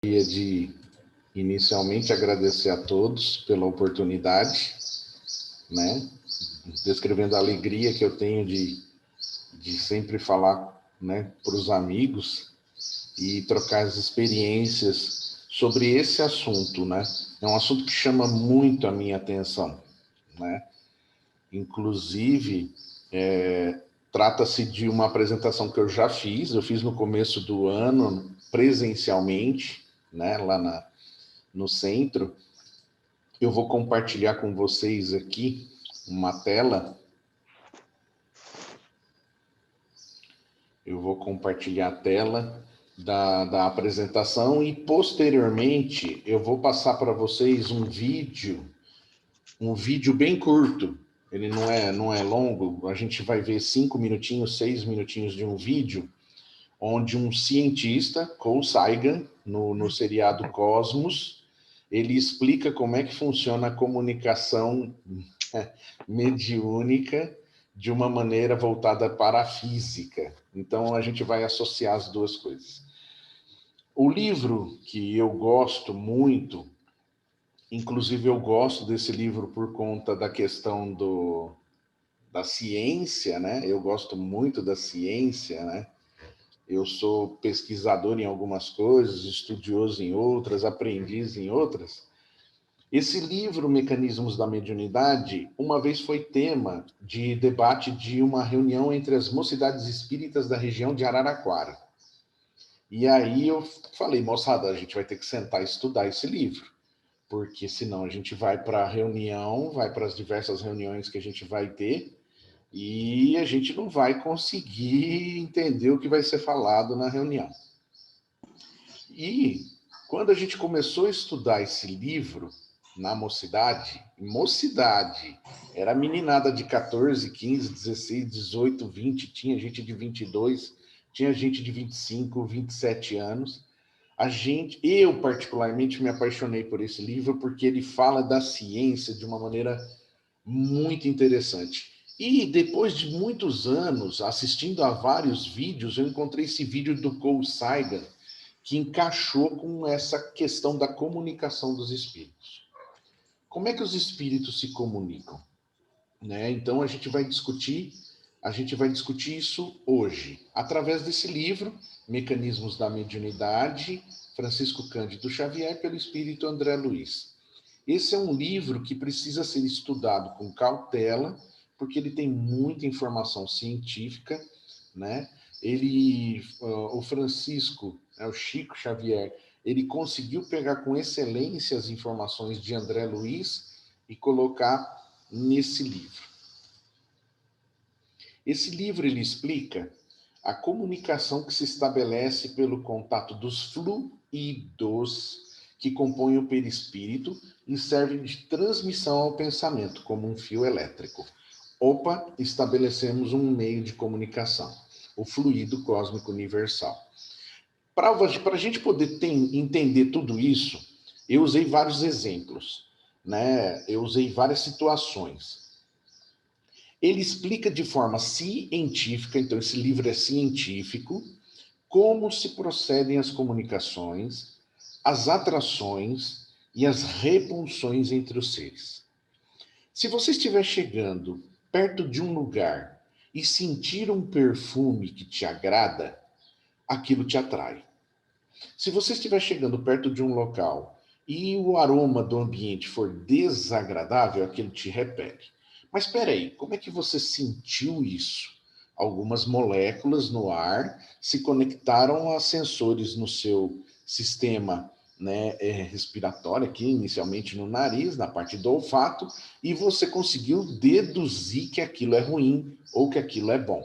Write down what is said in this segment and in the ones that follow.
Gostaria de inicialmente agradecer a todos pela oportunidade, né? Descrevendo a alegria que eu tenho de sempre falar, né, para os amigos e trocar as experiências sobre esse assunto, né? É um assunto que chama muito a minha atenção, né? Inclusive, trata-se de uma apresentação que eu já fiz, eu fiz no começo do ano, presencialmente, né, no centro. Eu vou compartilhar com vocês aqui uma tela. Eu vou compartilhar a tela da apresentação e, posteriormente, eu vou passar para vocês um vídeo bem curto. Ele não é longo, a gente vai ver 5 minutinhos, 6 minutinhos de um vídeo, onde um cientista, Carl Sagan, no seriado Cosmos, ele explica como é que funciona a comunicação mediúnica de uma maneira voltada para a física. Então, a gente vai associar as duas coisas. O livro que eu gosto muito, inclusive eu gosto desse livro por conta da questão da ciência, né? Eu gosto muito da ciência, né? Eu sou pesquisador em algumas coisas, estudioso em outras, aprendiz em outras. Esse livro, Mecanismos da Mediunidade, uma vez foi tema de debate de uma reunião entre as mocidades espíritas da região de Araraquara. E aí eu falei, moçada, a gente vai ter que sentar e estudar esse livro, porque senão a gente vai para a reunião, vai para as diversas reuniões que a gente vai ter, e a gente não vai conseguir entender o que vai ser falado na reunião. E quando a gente começou a estudar esse livro na mocidade, era meninada de 14, 15, 16, 18, 20, tinha gente de 22, tinha gente de 25, 27 anos. Eu particularmente me apaixonei por esse livro porque ele fala da ciência de uma maneira muito interessante. E depois de muitos anos assistindo a vários vídeos, eu encontrei esse vídeo do Carl Sagan, que encaixou com essa questão da comunicação dos espíritos. Como é que os espíritos se comunicam? Né? Então a gente vai discutir isso hoje, através desse livro, Mecanismos da Mediunidade, Francisco Cândido Xavier, pelo espírito André Luiz. Esse é um livro que precisa ser estudado com cautela, porque ele tem muita informação científica, né? O Francisco, o Chico Xavier, ele conseguiu pegar com excelência as informações de André Luiz e colocar nesse livro. Esse livro ele explica a comunicação que se estabelece pelo contato dos fluidos que compõem o perispírito e servem de transmissão ao pensamento, como um fio elétrico. Estabelecemos um meio de comunicação, o fluido cósmico universal. Para a gente poder entender tudo isso, eu usei vários exemplos, né? Eu usei várias situações. Ele explica de forma científica, então esse livro é científico, como se procedem as comunicações, as atrações e as repulsões entre os seres. Se você estiver chegando perto de um lugar e sentir um perfume que te agrada, aquilo te atrai. Se você estiver chegando perto de um local e o aroma do ambiente for desagradável, aquilo te repele. Mas espera aí, como é que você sentiu isso? Algumas moléculas no ar se conectaram a sensores no seu sistema, né, respiratório, aqui inicialmente no nariz, na parte do olfato, e você conseguiu deduzir que aquilo é ruim ou que aquilo é bom.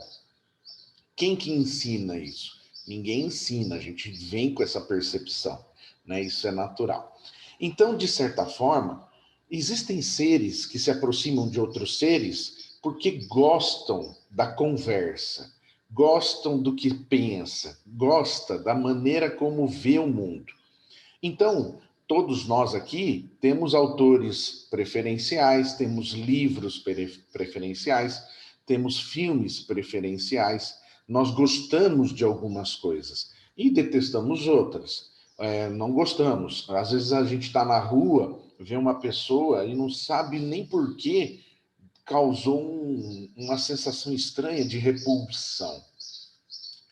Quem que ensina isso? Ninguém ensina, a gente vem com essa percepção, né? Isso é natural. Então, de certa forma, existem seres que se aproximam de outros seres porque gostam da conversa, gostam do que pensa, gosta da maneira como vê o mundo. Então, todos nós aqui temos autores preferenciais, temos livros preferenciais, temos filmes preferenciais, nós gostamos de algumas coisas e detestamos outras. não gostamos. Às vezes a gente está na rua, vê uma pessoa e não sabe nem por que causou uma sensação estranha de repulsão.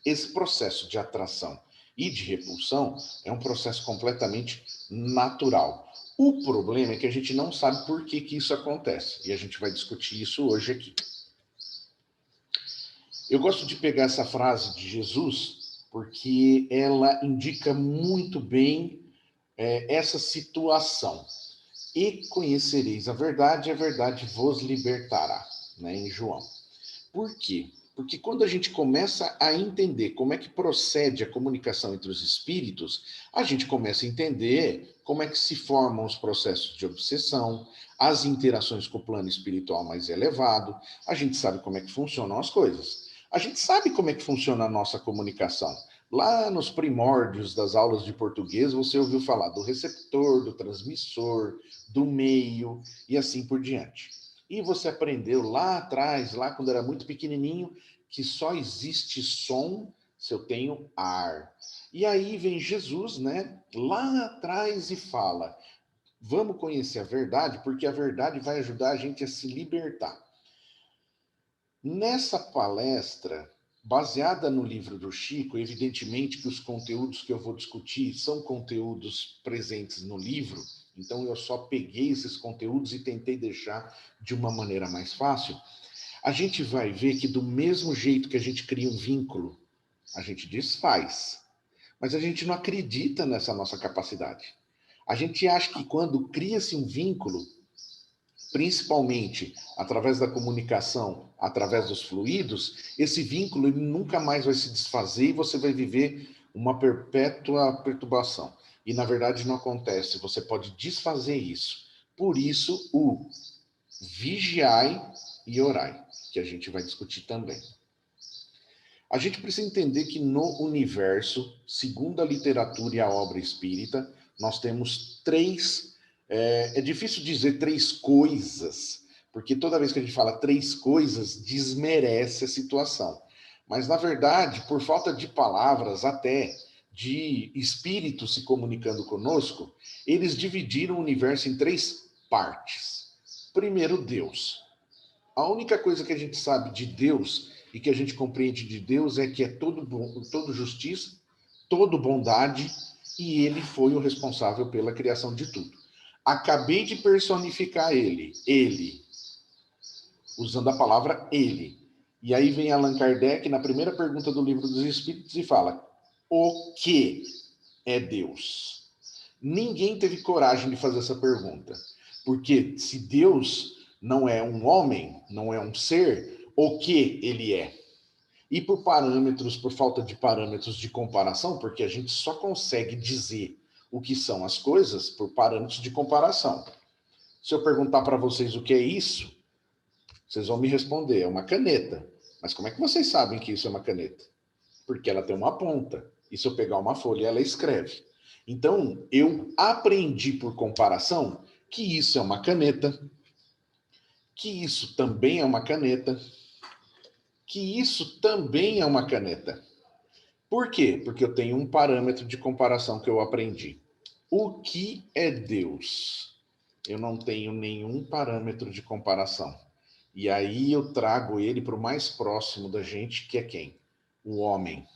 Esse processo de atração e de repulsão é um processo completamente natural. O problema é que a gente não sabe por que isso acontece. E a gente vai discutir isso hoje aqui. Eu gosto de pegar essa frase de Jesus porque ela indica muito bem essa situação. E conhecereis a verdade vos libertará, né, em João. Por quê? Porque quando a gente começa a entender como é que procede a comunicação entre os espíritos, a gente começa a entender como é que se formam os processos de obsessão, as interações com o plano espiritual mais elevado, a gente sabe como é que funcionam as coisas. A gente sabe como é que funciona a nossa comunicação. Lá nos primórdios das aulas de português, você ouviu falar do receptor, do transmissor, do meio e assim por diante. E você aprendeu lá atrás, lá quando era muito pequenininho, que só existe som se eu tenho ar. E aí vem Jesus, né, lá atrás e fala: vamos conhecer a verdade, porque a verdade vai ajudar a gente a se libertar. Nessa palestra, baseada no livro do Chico, evidentemente que os conteúdos que eu vou discutir são conteúdos presentes no livro, então eu só peguei esses conteúdos e tentei deixar de uma maneira mais fácil. A gente vai ver que do mesmo jeito que a gente cria um vínculo, a gente desfaz. Mas a gente não acredita nessa nossa capacidade. A gente acha que quando cria-se um vínculo, principalmente através da comunicação, através dos fluidos, esse vínculo ele nunca mais vai se desfazer e você vai viver uma perpétua perturbação. E na verdade não acontece, você pode desfazer isso. Por isso, o vigiai e orai, que a gente vai discutir também. A gente precisa entender que no universo, segundo a literatura e a obra espírita, nós temos três. É difícil dizer três coisas, porque toda vez que a gente fala três coisas, desmerece a situação. Mas, na verdade, por falta de palavras, até de espíritos se comunicando conosco, eles dividiram o universo em três partes. Primeiro, Deus. A única coisa que a gente sabe de Deus e que a gente compreende de Deus é que é todo bom, todo justiça, todo bondade, e ele foi o responsável pela criação de tudo. Acabei de personificar ele, usando a palavra ele. E aí vem Allan Kardec na primeira pergunta do Livro dos Espíritos e fala: o que é Deus? Ninguém teve coragem de fazer essa pergunta, porque se Deus não é um homem, não é um ser, o que ele é? E por parâmetros, por falta de parâmetros de comparação, porque a gente só consegue dizer o que são as coisas por parâmetros de comparação. Se eu perguntar para vocês o que é isso, vocês vão me responder, é uma caneta. Mas como é que vocês sabem que isso é uma caneta? Porque ela tem uma ponta. E se eu pegar uma folha, ela escreve. Então, eu aprendi por comparação que isso é uma caneta, que isso também é uma caneta, que isso também é uma caneta. Por quê? Porque eu tenho um parâmetro de comparação que eu aprendi. O que é Deus? Eu não tenho nenhum parâmetro de comparação. E aí eu trago ele para o mais próximo da gente, que é quem? O homem.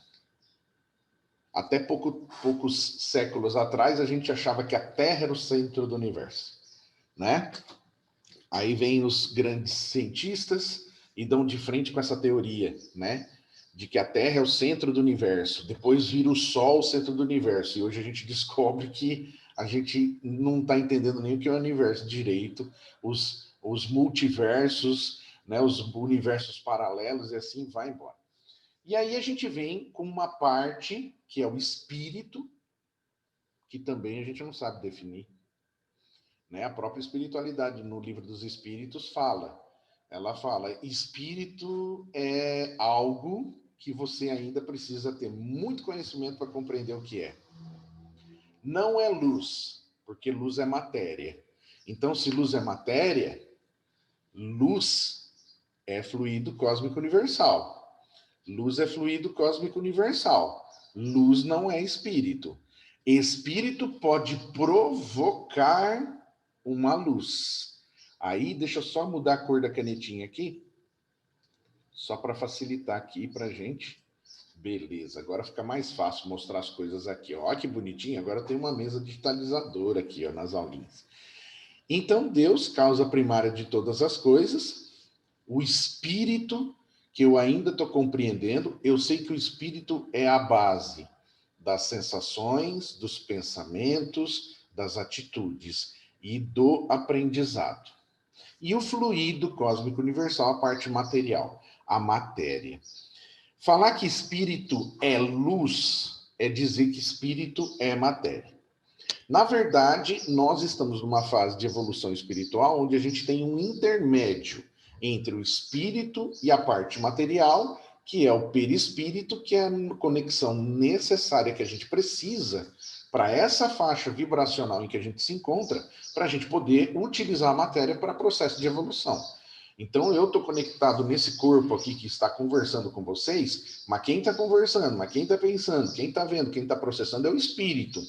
Até poucos séculos atrás, a gente achava que a Terra era o centro do universo, né? Aí vem os grandes cientistas e dão de frente com essa teoria, né? De que a Terra é o centro do universo. Depois vira o Sol o centro do universo. E hoje a gente descobre que a gente não está entendendo nem o que é o universo direito, os multiversos, né? Os universos paralelos e assim vai embora. E aí a gente vem com uma parte que é o espírito, que também a gente não sabe definir. Né? A própria espiritualidade no Livro dos Espíritos fala. Ela fala, espírito é algo que você ainda precisa ter muito conhecimento para compreender o que é. Não é luz, porque luz é matéria. Então, se luz é matéria, luz é fluido cósmico universal. Luz é fluido cósmico universal. Luz não é espírito. Espírito pode provocar uma luz. Aí, deixa eu só mudar a cor da canetinha aqui, só para facilitar aqui para gente. Beleza, agora fica mais fácil mostrar as coisas aqui. Ó. Olha que bonitinho, agora tem uma mesa digitalizadora aqui, ó, nas aulinhas. Então, Deus, causa primária de todas as coisas, o Espírito, que eu ainda estou compreendendo, eu sei que o Espírito é a base das sensações, dos pensamentos, das atitudes e do aprendizado. E o fluido cósmico universal, a parte material, a matéria. Falar que espírito é luz é dizer que espírito é matéria. Na verdade, nós estamos numa fase de evolução espiritual onde a gente tem um intermédio entre o espírito e a parte material, que é o perispírito, que é a conexão necessária que a gente precisa para essa faixa vibracional em que a gente se encontra, para a gente poder utilizar a matéria para processo de evolução. Então, eu estou conectado nesse corpo aqui que está conversando com vocês, mas quem está conversando, mas quem está pensando, quem está vendo, quem está processando é o espírito.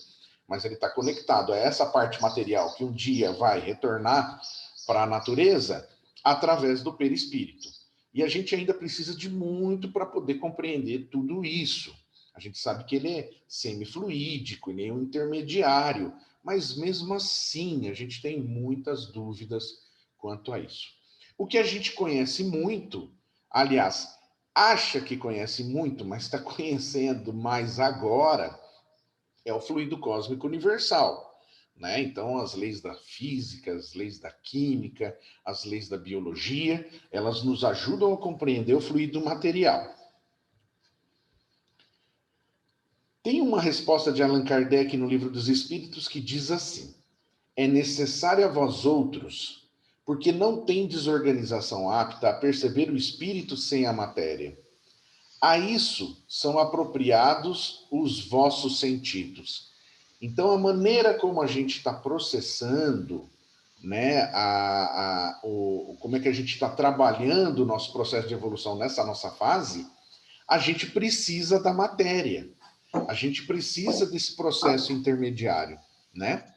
Mas ele está conectado a essa parte material que um dia vai retornar para a natureza através do perispírito. E a gente ainda precisa de muito para poder compreender tudo isso. A gente sabe que ele é semifluídico, ele é um intermediário, mas mesmo assim a gente tem muitas dúvidas quanto a isso. O que a gente conhece muito, aliás, acha que conhece muito, mas está conhecendo mais agora, é o fluido cósmico universal. Né? Então, as leis da física, as leis da química, as leis da biologia, elas nos ajudam a compreender o fluido material. Tem uma resposta de Allan Kardec no Livro dos Espíritos que diz assim: é necessário a vós outros, porque não tem desorganização apta a perceber o espírito sem a matéria. A isso são apropriados os vossos sentidos. Então, a maneira como a gente está processando, né, como é que a gente está trabalhando o nosso processo de evolução nessa nossa fase, a gente precisa da matéria. A gente precisa desse processo intermediário, né?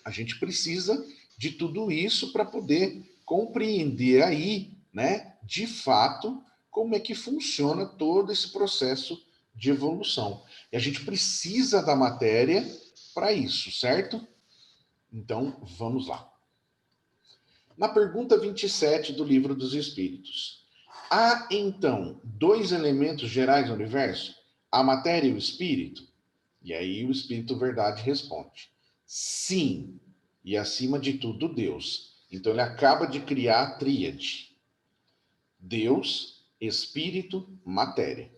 A gente precisa de tudo isso para poder compreender aí, né, de fato, como é que funciona todo esse processo de evolução. E a gente precisa da matéria para isso, certo? Então, vamos lá. Na pergunta 27 do Livro dos Espíritos, há então dois elementos gerais no universo, a matéria e o espírito? E aí o Espírito Verdade responde: sim, e acima de tudo Deus. Então ele acaba de criar a tríade: Deus, Espírito, Matéria.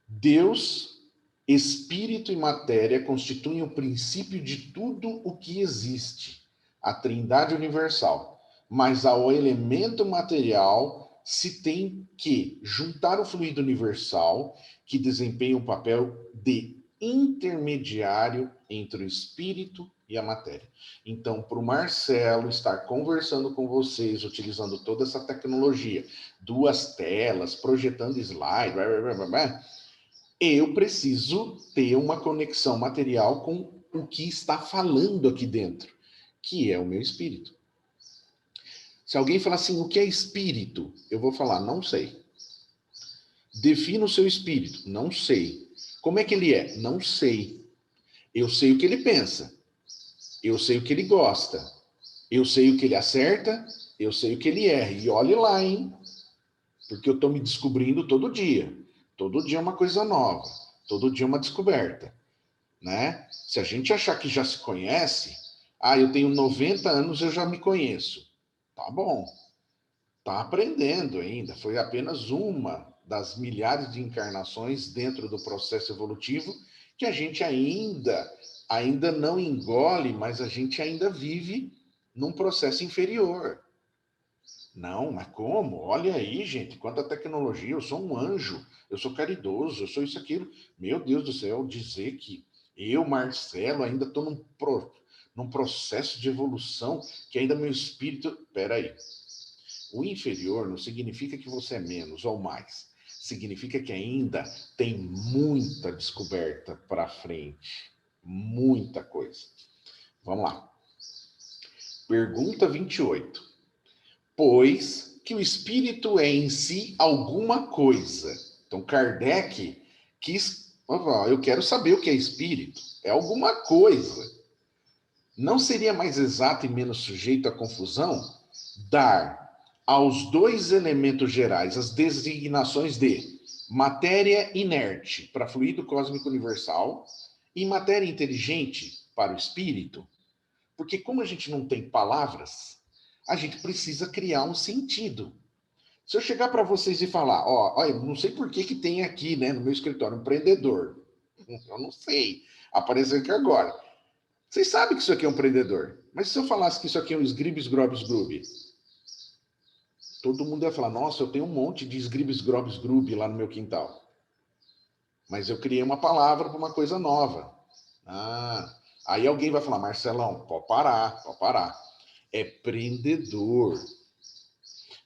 Deus, Espírito e Matéria constituem o princípio de tudo o que existe, a Trindade Universal. Mas ao elemento material se tem que juntar o fluido universal, que desempenha um papel de intermediário entre o espírito e a matéria. Então, para o Marcelo estar conversando com vocês, utilizando toda essa tecnologia, duas telas, projetando slide, eu preciso ter uma conexão material com o que está falando aqui dentro, que é o meu espírito. Se alguém falar assim, o que é espírito? Eu vou falar, não sei. Defina o seu espírito, não sei. Como é que ele é? Não sei. Eu sei o que ele pensa. Eu sei o que ele gosta. Eu sei o que ele acerta. Eu sei o que ele erra. E olhe lá, hein? Porque eu estou me descobrindo todo dia. Todo dia é uma coisa nova. Todo dia é uma descoberta. Né? Se a gente achar que já se conhece, eu tenho 90 anos, eu já me conheço. Tá bom. Tá aprendendo ainda. Foi apenas uma das milhares de encarnações dentro do processo evolutivo que a gente ainda não engole, mas a gente ainda vive num processo inferior. Não, mas como? Olha aí, gente, quanta tecnologia, eu sou um anjo, eu sou caridoso, eu sou isso, aquilo. Meu Deus do céu, dizer que eu, Marcelo, ainda estou num processo de evolução, que ainda meu espírito... Peraí. O inferior não significa que você é menos ou mais. Significa que ainda tem muita descoberta para frente. Muita coisa. Vamos lá. Pergunta 28. Pois que o espírito é em si alguma coisa. Então, Kardec quis... Eu quero saber o que é espírito. É alguma coisa. Não seria mais exato e menos sujeito à confusão dar aos dois elementos gerais as designações de matéria inerte para fluido cósmico universal e matéria inteligente para o espírito? Porque como a gente não tem palavras, a gente precisa criar um sentido. Se eu chegar para vocês e falar, olha, não sei por que tem aqui, né, no meu escritório, um prendedor. Eu não sei. Apareceu aqui agora. Vocês sabem que isso aqui é um prendedor. Mas se eu falasse que isso aqui é um Scribis Grobis Grub, todo mundo ia falar, nossa, eu tenho um monte de Scribis Grobis Grub lá no meu quintal. Mas eu criei uma palavra para uma coisa nova. Aí alguém vai falar, Marcelão, pode parar, pode parar. É prendedor.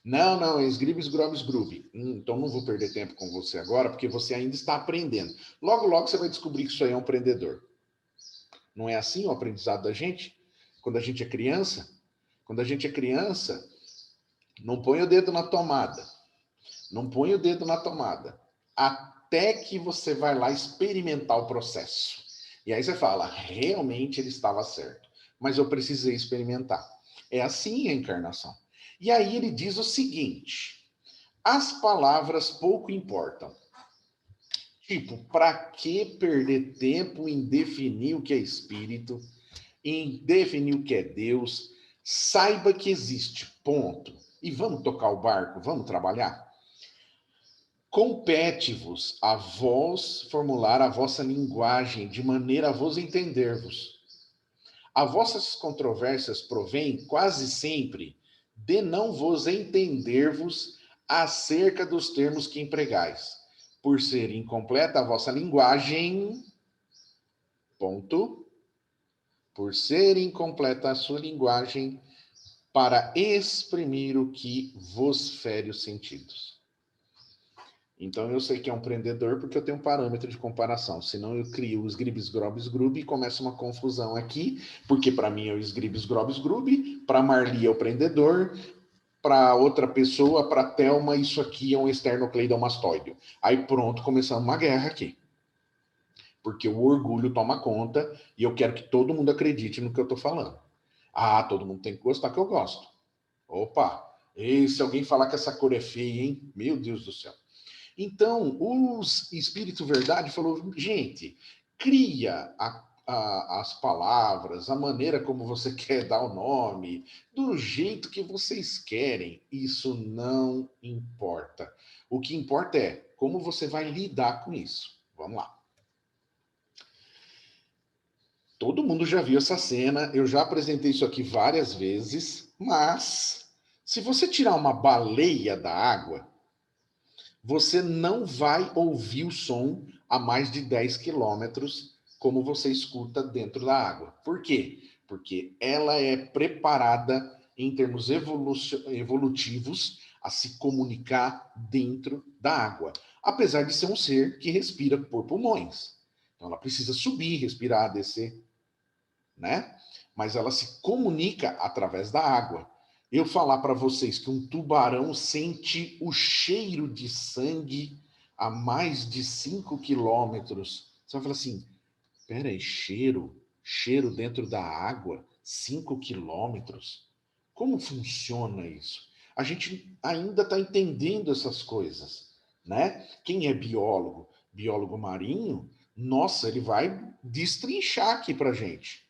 Não, é Scribis Grobis Grub. Então não vou perder tempo com você agora, porque você ainda está aprendendo. Logo, logo você vai descobrir que isso aí é um prendedor. Não é assim o aprendizado da gente? Quando a gente é criança? Quando a gente é criança, não põe o dedo na tomada. Não põe o dedo na tomada. Até que você vai lá experimentar o processo. E aí você fala, realmente ele estava certo. Mas eu precisei experimentar. É assim a encarnação. E aí ele diz o seguinte, as palavras pouco importam. Tipo, para que perder tempo em definir o que é espírito, em definir o que é Deus? Saiba que existe, ponto. E vamos tocar o barco, vamos trabalhar? Compete-vos a vós formular a vossa linguagem, de maneira a vos entender-vos. As vossas controvérsias provêm quase sempre de não vos entender-vos acerca dos termos que empregais, por ser incompleta a vossa linguagem, ponto, por ser incompleta a sua linguagem para exprimir o que vos fere os sentidos. Então eu sei que é um prendedor porque eu tenho um parâmetro de comparação. Senão eu crio os Gribis Grobis Grub e começa uma confusão aqui, porque para mim é o Gribis Grobis Grub, para Marli é o prendedor, para outra pessoa, para Thelma, isso aqui é um esternocleidomastoide. Aí pronto, começamos uma guerra aqui. Porque o orgulho toma conta e eu quero que todo mundo acredite no que eu estou falando. Todo mundo tem que gostar que eu gosto. Opa, e se alguém falar que essa cor é feia, hein? Meu Deus do céu. Então, o Espírito Verdade falou, gente, cria as palavras, a maneira como você quer dar o nome, do jeito que vocês querem. Isso não importa. O que importa é como você vai lidar com isso. Vamos lá. Todo mundo já viu essa cena, eu já apresentei isso aqui várias vezes, mas se você tirar uma baleia da água, você não vai ouvir o som a mais de 10 quilômetros como você escuta dentro da água. Por quê? Porque ela é preparada em termos evolutivos a se comunicar dentro da água, apesar de ser um ser que respira por pulmões. Então ela precisa subir, respirar, descer, né? Mas ela se comunica através da água. Eu falar para vocês que um tubarão sente o cheiro de sangue a mais de 5 quilômetros. Você vai falar assim, peraí, cheiro dentro da água, 5 quilômetros? Como funciona isso? A gente ainda está entendendo essas coisas, né? Quem é biólogo marinho, nossa, ele vai destrinchar aqui para gente.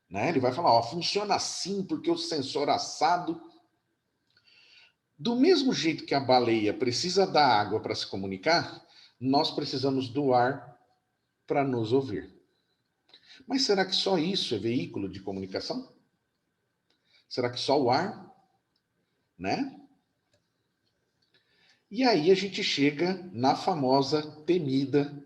Né? Ele vai falar, funciona assim porque o sensor assado. Do mesmo jeito que a baleia precisa da água para se comunicar, nós precisamos do ar para nos ouvir. Mas será que só isso é veículo de comunicação? Será que só o ar? Né? E aí a gente chega na famosa temida.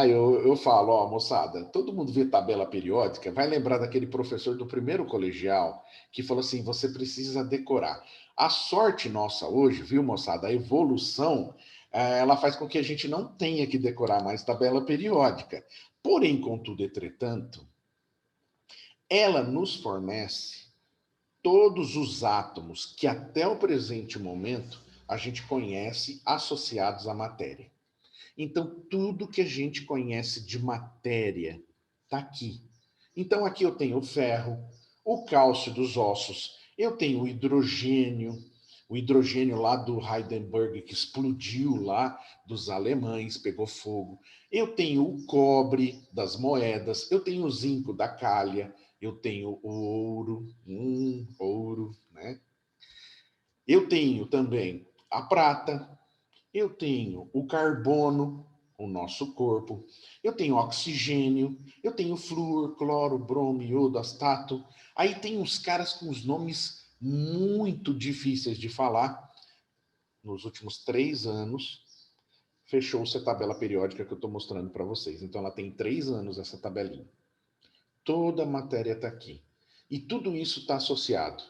Eu falo, moçada, todo mundo vê tabela periódica, vai lembrar daquele professor do primeiro colegial que falou assim, você precisa decorar. A sorte nossa hoje, viu, moçada, a evolução, ela faz com que a gente não tenha que decorar mais tabela periódica. Porém, contudo, entretanto, ela nos fornece todos os átomos que até o presente momento a gente conhece associados à matéria. Então, tudo que a gente conhece de matéria está aqui. Então, aqui eu tenho o ferro, o cálcio dos ossos, eu tenho o hidrogênio lá do Heidelberg, que explodiu lá dos alemães, pegou fogo. Eu tenho o cobre das moedas, eu tenho o zinco da calha, eu tenho o ouro, né? Eu tenho também a prata, eu tenho o carbono, o nosso corpo, eu tenho oxigênio, eu tenho flúor, cloro, bromo, iodo, astato. Aí tem uns caras com os nomes muito difíceis de falar. Nos últimos 3 anos, fechou-se a tabela periódica que eu estou mostrando para vocês. Então, ela tem 3 anos, essa tabelinha. Toda a matéria está aqui. E tudo isso está associado.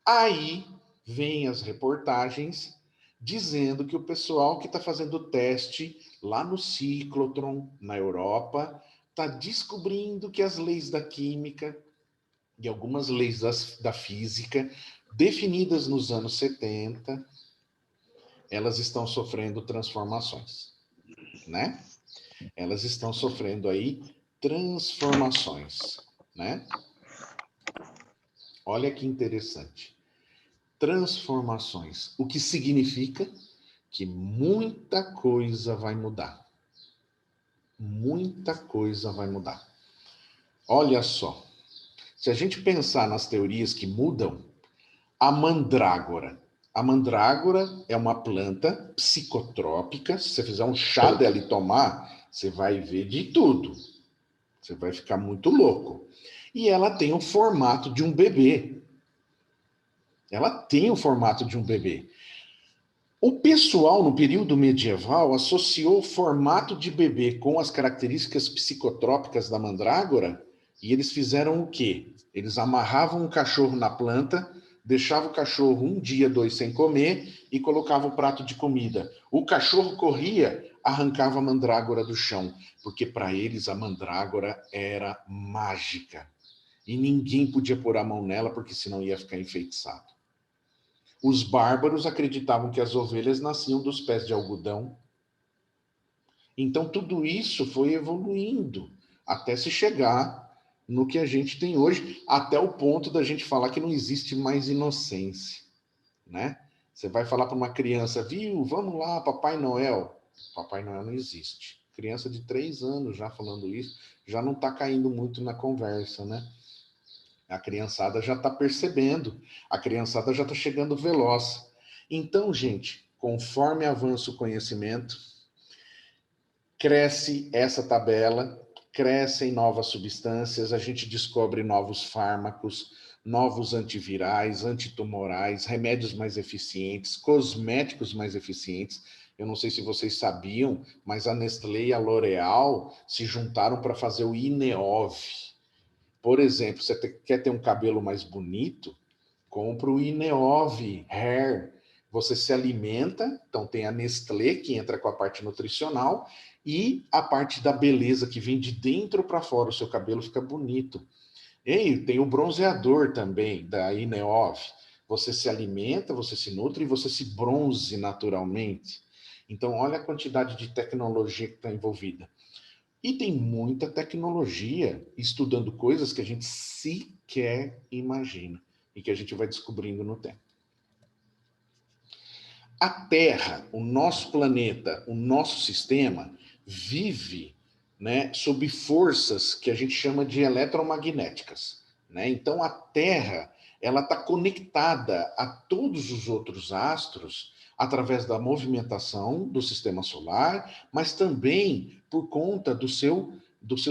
Aí vem as reportagens dizendo que o pessoal que está fazendo o teste lá no ciclotron, na Europa, está descobrindo que as leis da química e algumas leis da física, definidas nos anos 70, elas estão sofrendo transformações, né? Elas estão sofrendo aí transformações, né? Olha que interessante. Transformações, o que significa que muita coisa vai mudar. Muita coisa vai mudar. Olha só, se a gente pensar nas teorias que mudam, a mandrágora. A mandrágora é uma planta psicotrópica. Se você fizer um chá dela e tomar, você vai ver de tudo. Você vai ficar muito louco. E ela tem o formato de um bebê. Ela tem o formato de um bebê. O pessoal, no período medieval, associou o formato de bebê com as características psicotrópicas da mandrágora e eles fizeram o quê? Eles amarravam um cachorro na planta, deixavam o cachorro um dia, 2 sem comer e colocavam o prato de comida. O cachorro corria, arrancava a mandrágora do chão, porque para eles a mandrágora era mágica. E ninguém podia pôr a mão nela, porque senão ia ficar enfeitiçado. Os bárbaros acreditavam que as ovelhas nasciam dos pés de algodão. Então, tudo isso foi evoluindo até se chegar no que a gente tem hoje, até o ponto da gente falar que não existe mais inocência, né? Você vai falar para uma criança, viu, vamos lá, Papai Noel. Papai Noel não existe. Criança de 3 anos já falando isso, já não está caindo muito na conversa, né? A criançada já está percebendo, a criançada já está chegando veloz. Então, gente, conforme avança o conhecimento, cresce essa tabela, crescem novas substâncias, a gente descobre novos fármacos, novos antivirais, antitumorais, remédios mais eficientes, cosméticos mais eficientes. Eu não sei se vocês sabiam, mas a Nestlé e a L'Oréal se juntaram para fazer o Ineov. Por exemplo, você quer ter um cabelo mais bonito? Compra o Ineov Hair. Você se alimenta, então tem a Nestlé, que entra com a parte nutricional, e a parte da beleza, que vem de dentro para fora, o seu cabelo fica bonito. E tem o bronzeador também, da Ineov. Você se alimenta, você se nutre e você se bronze naturalmente. Então, olha a quantidade de tecnologia que está envolvida. E tem muita tecnologia estudando coisas que a gente sequer imagina e que a gente vai descobrindo no tempo. A Terra, o nosso planeta, o nosso sistema, vive, né, sob forças que a gente chama de eletromagnéticas. Né? Então, a Terra ela está conectada a todos os outros astros através da movimentação do sistema solar, mas também por conta do seu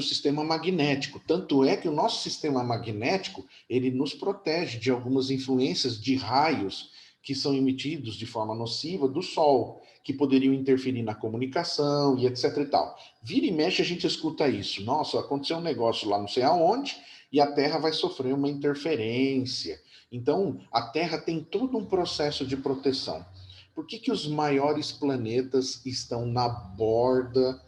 sistema magnético. Tanto é que o nosso sistema magnético ele nos protege de algumas influências de raios que são emitidos de forma nociva do Sol, que poderiam interferir na comunicação e etc e tal. Vira e mexe a gente escuta isso. Nossa, aconteceu um negócio lá não sei aonde e a Terra vai sofrer uma interferência. Então, a Terra tem todo um processo de proteção. Por que os maiores planetas estão na borda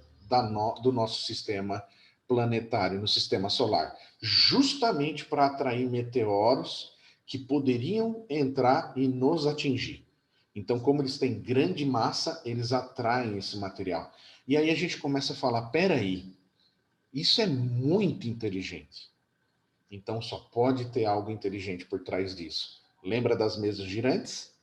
do nosso sistema planetário no sistema solar, justamente para atrair meteoros que poderiam entrar e nos atingir. Então, como eles têm grande massa, eles atraem esse material. E aí a gente começa a falar, peraí, isso é muito inteligente. Então só pode ter algo inteligente por trás disso. Lembra das mesas girantes?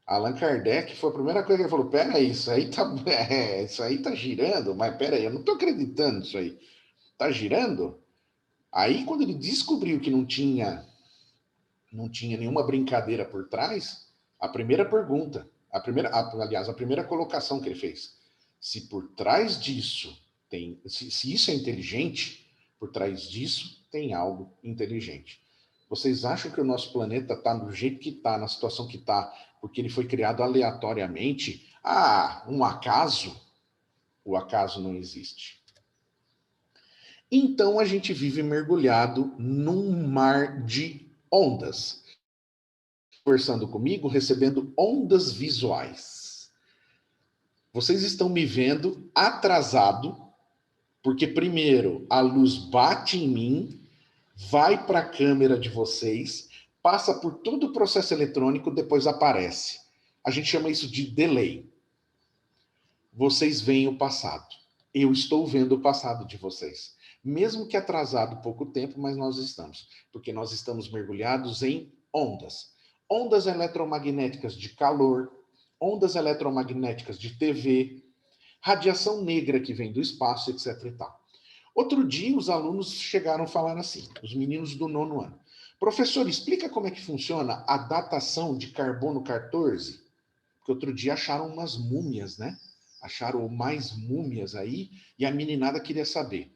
Allan Kardec foi a primeira coisa que ele falou: peraí, isso aí tá girando, mas peraí, eu não tô acreditando nisso aí. Tá girando? Aí, quando ele descobriu que não tinha nenhuma brincadeira por trás, a primeira pergunta, aliás, a primeira colocação que ele fez, se por trás disso se isso é inteligente, por trás disso tem algo inteligente. Vocês acham que o nosso planeta está do jeito que está, na situação que está, porque ele foi criado aleatoriamente? Ah, um acaso? O acaso não existe. Então a gente vive mergulhado num mar de ondas. Conversando comigo, recebendo ondas visuais. Vocês estão me vendo atrasado, porque primeiro a luz bate em mim, vai para a câmera de vocês, passa por todo o processo eletrônico, depois aparece. A gente chama isso de delay. Vocês veem o passado. Eu estou vendo o passado de vocês. Mesmo que atrasado pouco tempo, mas nós estamos. Porque nós estamos mergulhados em ondas. Ondas eletromagnéticas de calor, ondas eletromagnéticas de TV, radiação negra que vem do espaço, etc. e tal. Outro dia, os alunos chegaram a falar assim, os meninos do 9º ano. Professor, explica como é que funciona a datação de carbono 14. Porque outro dia acharam umas múmias, né? Acharam mais múmias aí, e a meninada queria saber.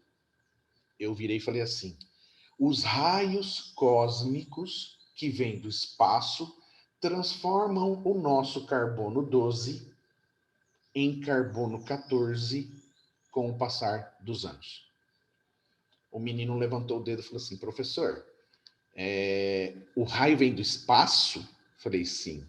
Eu virei e falei assim, os raios cósmicos que vêm do espaço transformam o nosso carbono 12 em carbono 14 com o passar dos anos. O menino levantou o dedo e falou assim, professor, o raio vem do espaço? Falei, sim.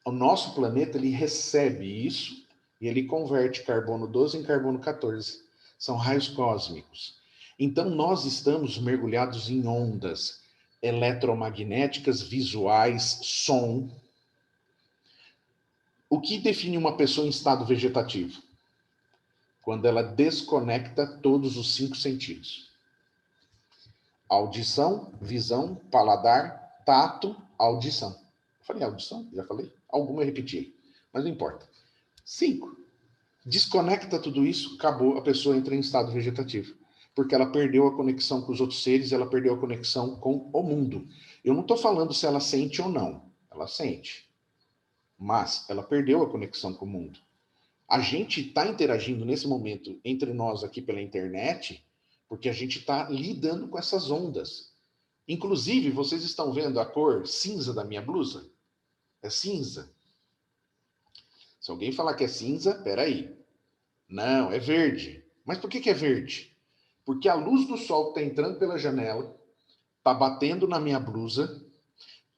O nosso planeta, ele recebe isso e ele converte carbono 12 em carbono 14. São raios cósmicos. Então, nós estamos mergulhados em ondas eletromagnéticas, visuais, som. O que define uma pessoa em estado vegetativo? Quando ela desconecta todos os 5 sentidos. Audição, visão, paladar, tato, audição. Falei audição? Já falei? Alguma eu repeti, mas não importa. 5. Desconecta tudo isso, acabou, a pessoa entra em estado vegetativo. Porque ela perdeu a conexão com os outros seres, ela perdeu a conexão com o mundo. Eu não estou falando se ela sente ou não. Ela sente. Mas ela perdeu a conexão com o mundo. A gente está interagindo nesse momento entre nós aqui pela internet, porque a gente está lidando com essas ondas. Inclusive, vocês estão vendo a cor cinza da minha blusa? É cinza. Se alguém falar que é cinza, peraí. Não, é verde. Mas por que é verde? Porque a luz do sol está entrando pela janela, está batendo na minha blusa,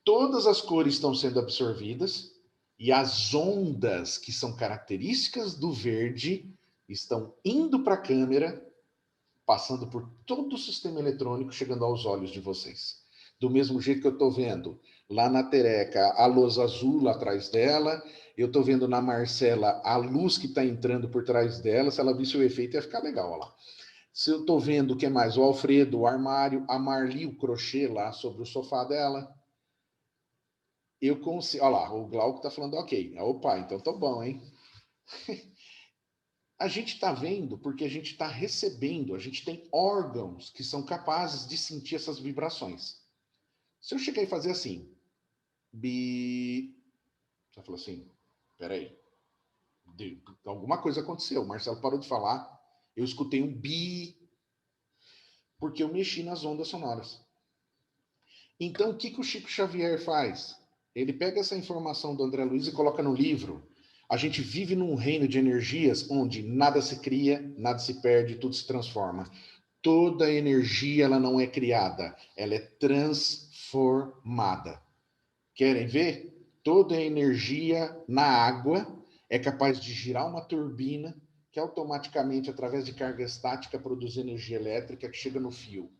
todas as cores estão sendo absorvidas e as ondas que são características do verde estão indo para a câmera, passando por todo o sistema eletrônico, chegando aos olhos de vocês. Do mesmo jeito que eu estou vendo lá na Tereca a luz azul lá atrás dela, eu estou vendo na Marcela a luz que está entrando por trás dela, se ela visse o efeito ia ficar legal, olha lá. Se eu estou vendo o que mais? O Alfredo, o armário, a Marli, o crochê lá sobre o sofá dela. Eu consigo. Olha lá, o Glauco está falando ok. Opa, então tá bom, hein? A gente está vendo porque a gente está recebendo, a gente tem órgãos que são capazes de sentir essas vibrações. Se eu chegar e fazer assim, bi. Você falou assim, peraí, alguma coisa aconteceu, o Marcelo parou de falar, eu escutei um bi, porque eu mexi nas ondas sonoras. Então, o que o Chico Xavier faz? Ele pega essa informação do André Luiz e coloca no livro. A gente vive num reino de energias onde nada se cria, nada se perde, tudo se transforma. Toda energia ela não é criada, ela é transformada. Querem ver? Toda energia na água é capaz de girar uma turbina que automaticamente, através de carga estática, produz energia elétrica que chega no fio.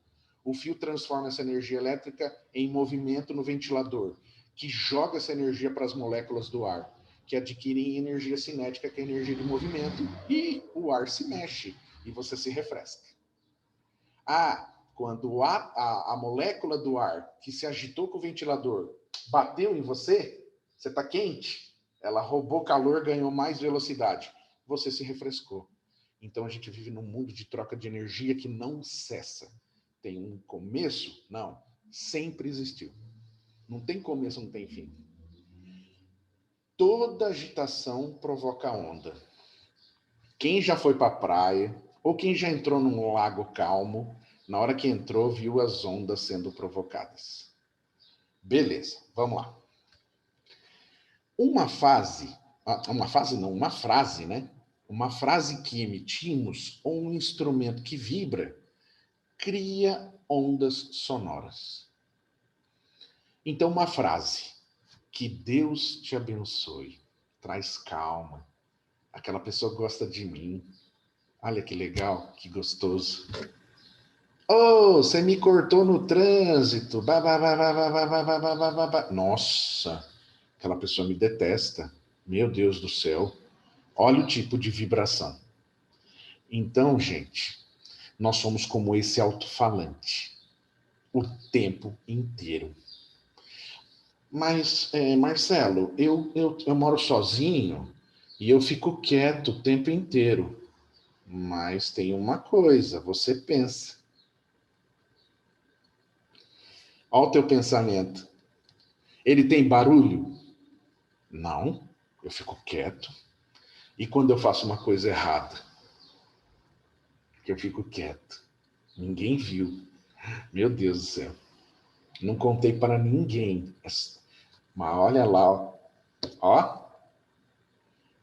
O fio transforma essa energia elétrica em movimento no ventilador, que joga essa energia para as moléculas do ar, que adquirem energia cinética, que é energia de movimento, e o ar se mexe e você se refresca. Quando a molécula do ar que se agitou com o ventilador bateu em você, você está quente, ela roubou calor, ganhou mais velocidade, você se refrescou. Então a gente vive num mundo de troca de energia que não cessa. Tem um começo? Não. Sempre existiu. Não tem começo, não tem fim. Toda agitação provoca onda. Quem já foi para a praia, ou quem já entrou num lago calmo, na hora que entrou, viu as ondas sendo provocadas. Beleza, vamos lá. Uma frase, né? Uma frase que emitimos ou um instrumento que vibra cria ondas sonoras. Então, uma frase: que Deus te abençoe, traz calma. Aquela pessoa gosta de mim. Olha que legal, que gostoso. Oh, você me cortou no trânsito. Nossa, aquela pessoa me detesta. Meu Deus do céu. Olha o tipo de vibração. Então, gente, nós somos como esse alto-falante o tempo inteiro. Mas, Marcelo, eu moro sozinho e eu fico quieto o tempo inteiro. Mas tem uma coisa, você pensa. Olha o teu pensamento. Ele tem barulho? Não, eu fico quieto. E quando eu faço uma coisa errada? Eu fico quieto. Ninguém viu. Meu Deus do céu. Não contei para ninguém. Mas olha lá, ó.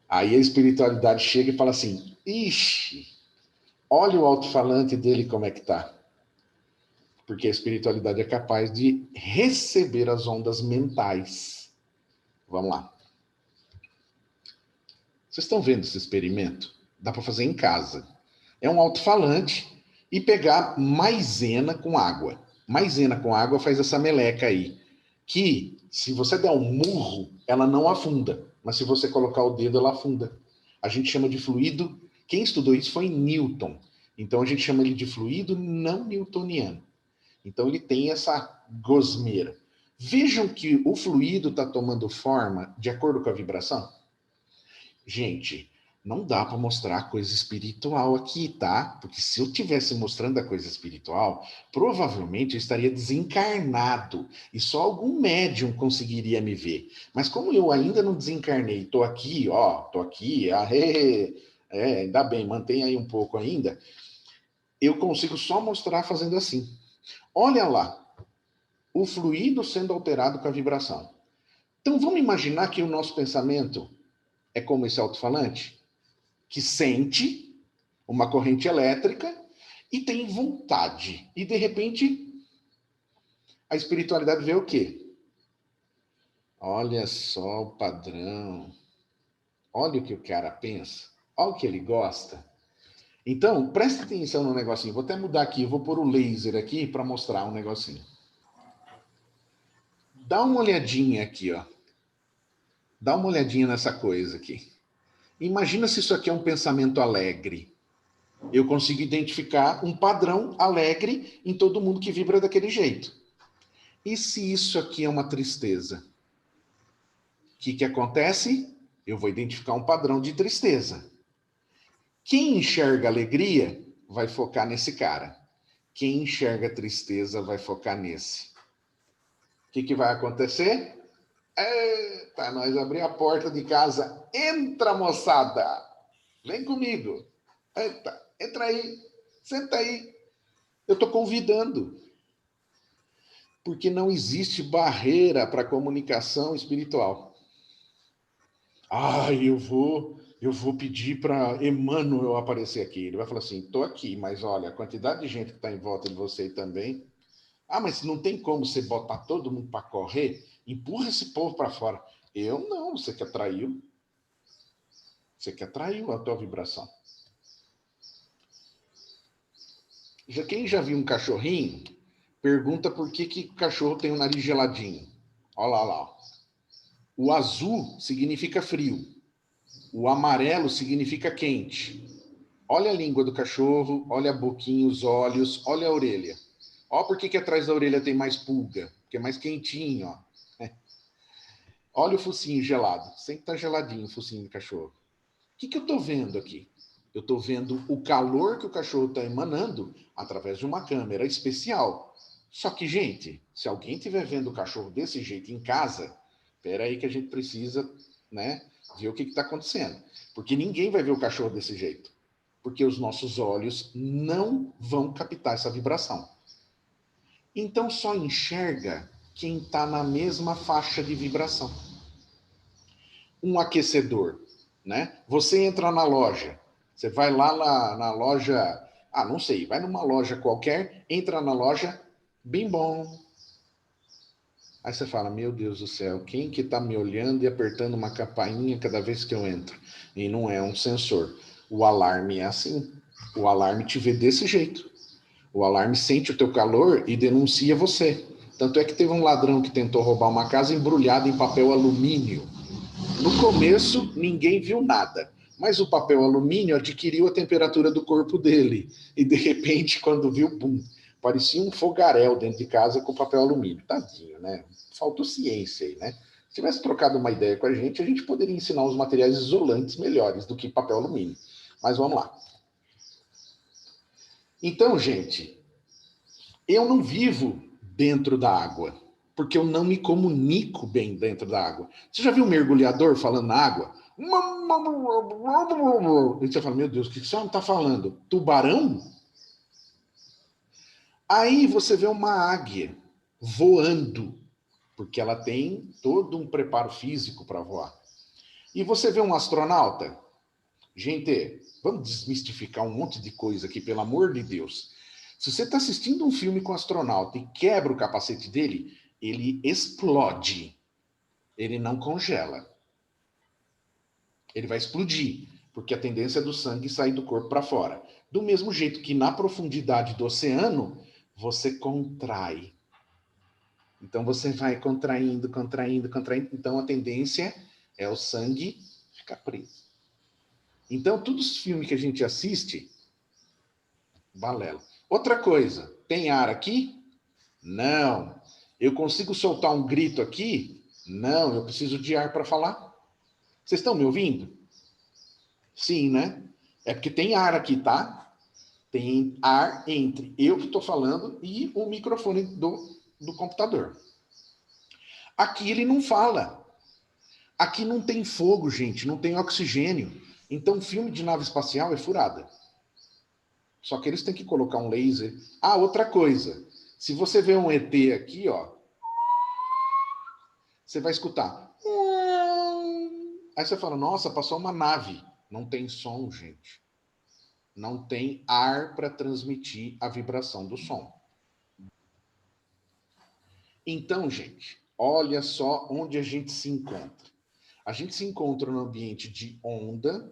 Aí a espiritualidade chega e fala assim: ixi, olha o alto-falante dele como é que tá. Porque a espiritualidade é capaz de receber as ondas mentais. Vamos lá. Vocês estão vendo esse experimento? Dá para fazer em casa. É um alto-falante e pegar maisena com água. Maisena com água faz essa meleca aí. Que, se você der um murro, ela não afunda. Mas se você colocar o dedo, ela afunda. A gente chama de fluido. Quem estudou isso foi Newton. Então a gente chama ele de fluido não newtoniano. Então ele tem essa gosmeira. Vejam que o fluido está tomando forma de acordo com a vibração. Gente, não dá para mostrar coisa espiritual aqui, tá? Porque se eu tivesse mostrando a coisa espiritual, provavelmente eu estaria desencarnado e só algum médium conseguiria me ver. Mas como eu ainda não desencarnei, tô aqui, ó, tô aqui, ainda bem, mantém aí um pouco ainda, eu consigo só mostrar fazendo assim. Olha lá, o fluido sendo alterado com a vibração. Então vamos imaginar que o nosso pensamento é como esse alto-falante, que sente uma corrente elétrica e tem vontade. E de repente, a espiritualidade vê o quê? Olha só o padrão. Olha o que o cara pensa. Olha o que ele gosta. Então, preste atenção no negocinho. Vou até mudar aqui, vou pôr o laser aqui para mostrar um negocinho. Dá uma olhadinha aqui, ó. Dá uma olhadinha nessa coisa aqui. Imagina se isso aqui é um pensamento alegre. Eu consigo identificar um padrão alegre em todo mundo que vibra daquele jeito. E se isso aqui é uma tristeza? O que acontece? Eu vou identificar um padrão de tristeza. Quem enxerga alegria vai focar nesse cara. Quem enxerga tristeza vai focar nesse. O que vai acontecer? Eita, nós abrir a porta de casa. Entra, moçada! Vem comigo. Eita, entra aí. Senta aí. Eu estou convidando. Porque não existe barreira para a comunicação espiritual. Eu vou pedir para Emmanuel aparecer aqui. Ele vai falar assim: estou aqui, mas olha, a quantidade de gente que está em volta de você também. Mas não tem como você botar todo mundo para correr? Empurra esse povo para fora. Eu não, você que atraiu. Você que atraiu a tua vibração. Quem já viu um cachorrinho, pergunta por que o cachorro tem o nariz geladinho. Olha lá, lá. O azul significa frio. O amarelo significa quente. Olha a língua do cachorro, olha a boquinha, os olhos, olha a orelha. Olha por que atrás da orelha tem mais pulga, porque é mais quentinho, ó. Olha o focinho gelado. Sempre tá geladinho o focinho do cachorro. O que eu tô vendo aqui? Eu tô vendo o calor que o cachorro está emanando através de uma câmera especial. Só que, gente, se alguém estiver vendo o cachorro desse jeito em casa, espera aí que a gente precisa, né, ver o que está acontecendo. Porque ninguém vai ver o cachorro desse jeito. Porque os nossos olhos não vão captar essa vibração. Então só enxerga quem está na mesma faixa de vibração. Um aquecedor, né? Você entra na loja, você vai lá na loja, não sei, vai numa loja qualquer, entra na loja, bem bom. Aí você fala, meu Deus do céu, quem que tá me olhando e apertando uma campainha cada vez que eu entro? E não é um sensor. O alarme é assim. O alarme te vê desse jeito. O alarme sente o teu calor e denuncia você. Tanto é que teve um ladrão que tentou roubar uma casa embrulhada em papel alumínio. No começo, ninguém viu nada, mas o papel alumínio adquiriu a temperatura do corpo dele. E, de repente, quando viu, pum, parecia um fogaréu dentro de casa com papel alumínio. Tadinho, né? Faltou ciência aí, né? Se tivesse trocado uma ideia com a gente poderia ensinar os materiais isolantes melhores do que papel alumínio. Mas vamos lá. Então, gente, eu não vivo dentro da água, porque eu não me comunico bem dentro da água. Você já viu um mergulhador falando na água? E você fala, meu Deus, o que você está falando? Tubarão? Aí você vê uma águia voando, porque ela tem todo um preparo físico para voar. E você vê um astronauta? Gente, vamos desmistificar um monte de coisa aqui, pelo amor de Deus. Se você está assistindo um filme com um astronauta e quebra o capacete dele, ele explode. Ele não congela. Ele vai explodir, porque a tendência é do sangue sair do corpo para fora. Do mesmo jeito que na profundidade do oceano, você contrai. Então você vai contraindo, contraindo, contraindo. Então a tendência é o sangue ficar preso. Então, todos os filmes que a gente assiste, balela. Outra coisa, tem ar aqui? Não. Eu consigo soltar um grito aqui? Não, eu preciso de ar para falar. Vocês estão me ouvindo? Sim, né? É porque tem ar aqui, tá? Tem ar entre eu que estou falando e o microfone do computador. Aqui ele não fala. Aqui não tem fogo, gente, não tem oxigênio. Então, filme de nave espacial é furada. Só que eles têm que colocar um laser. Outra coisa. Se você vê um ET aqui, ó, você vai escutar. Aí você fala, nossa, passou uma nave. Não tem som, gente. Não tem ar para transmitir a vibração do som. Então, gente, olha só onde a gente se encontra. A gente se encontra no ambiente de onda,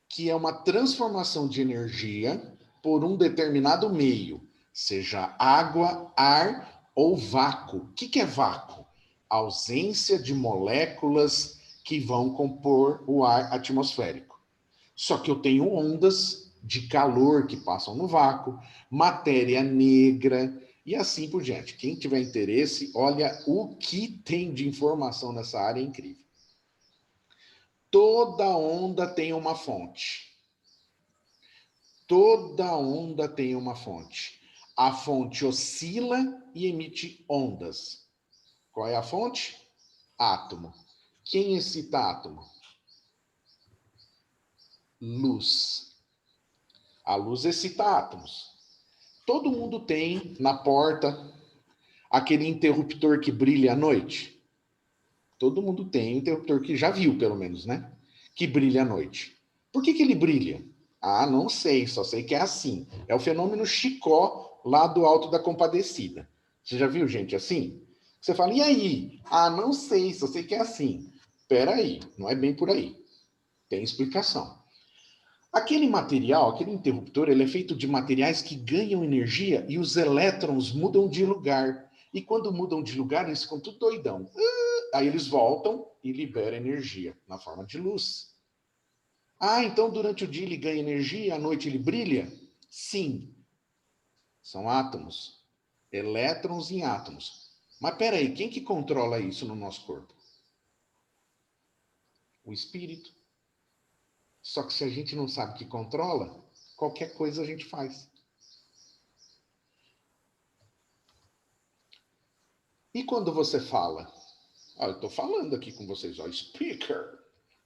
que é uma transformação de energia por um determinado meio, seja água, ar ou vácuo. O que é vácuo? A ausência de moléculas que vão compor o ar atmosférico. Só que eu tenho ondas de calor que passam no vácuo, matéria negra e assim por diante. Quem tiver interesse, olha o que tem de informação nessa área, é incrível. Toda onda tem uma fonte. Toda onda tem uma fonte. A fonte oscila e emite ondas. Qual é a fonte? Átomo. Quem excita átomo? Luz. A luz excita átomos. Todo mundo tem na porta aquele interruptor que brilha à noite. Todo mundo tem um interruptor que já viu, pelo menos, né? Que brilha à noite. Por que ele brilha? Não sei, só sei que é assim. É o fenômeno Chicó lá do Alto da Compadecida. Você já viu gente assim? Você fala, e aí? Não sei, só sei que é assim. Espera aí, não é bem por aí. Tem explicação. Aquele material, aquele interruptor, ele é feito de materiais que ganham energia e os elétrons mudam de lugar. E quando mudam de lugar, eles ficam tudo doidão. Aí eles voltam e liberam energia na forma de luz. Ah, então durante o dia ele ganha energia, à noite ele brilha? Sim, são átomos, elétrons em átomos. Mas peraí, quem que controla isso no nosso corpo? O espírito. Só que se a gente não sabe que controla, qualquer coisa a gente faz. E quando você fala? Eu estou falando aqui com vocês, speaker.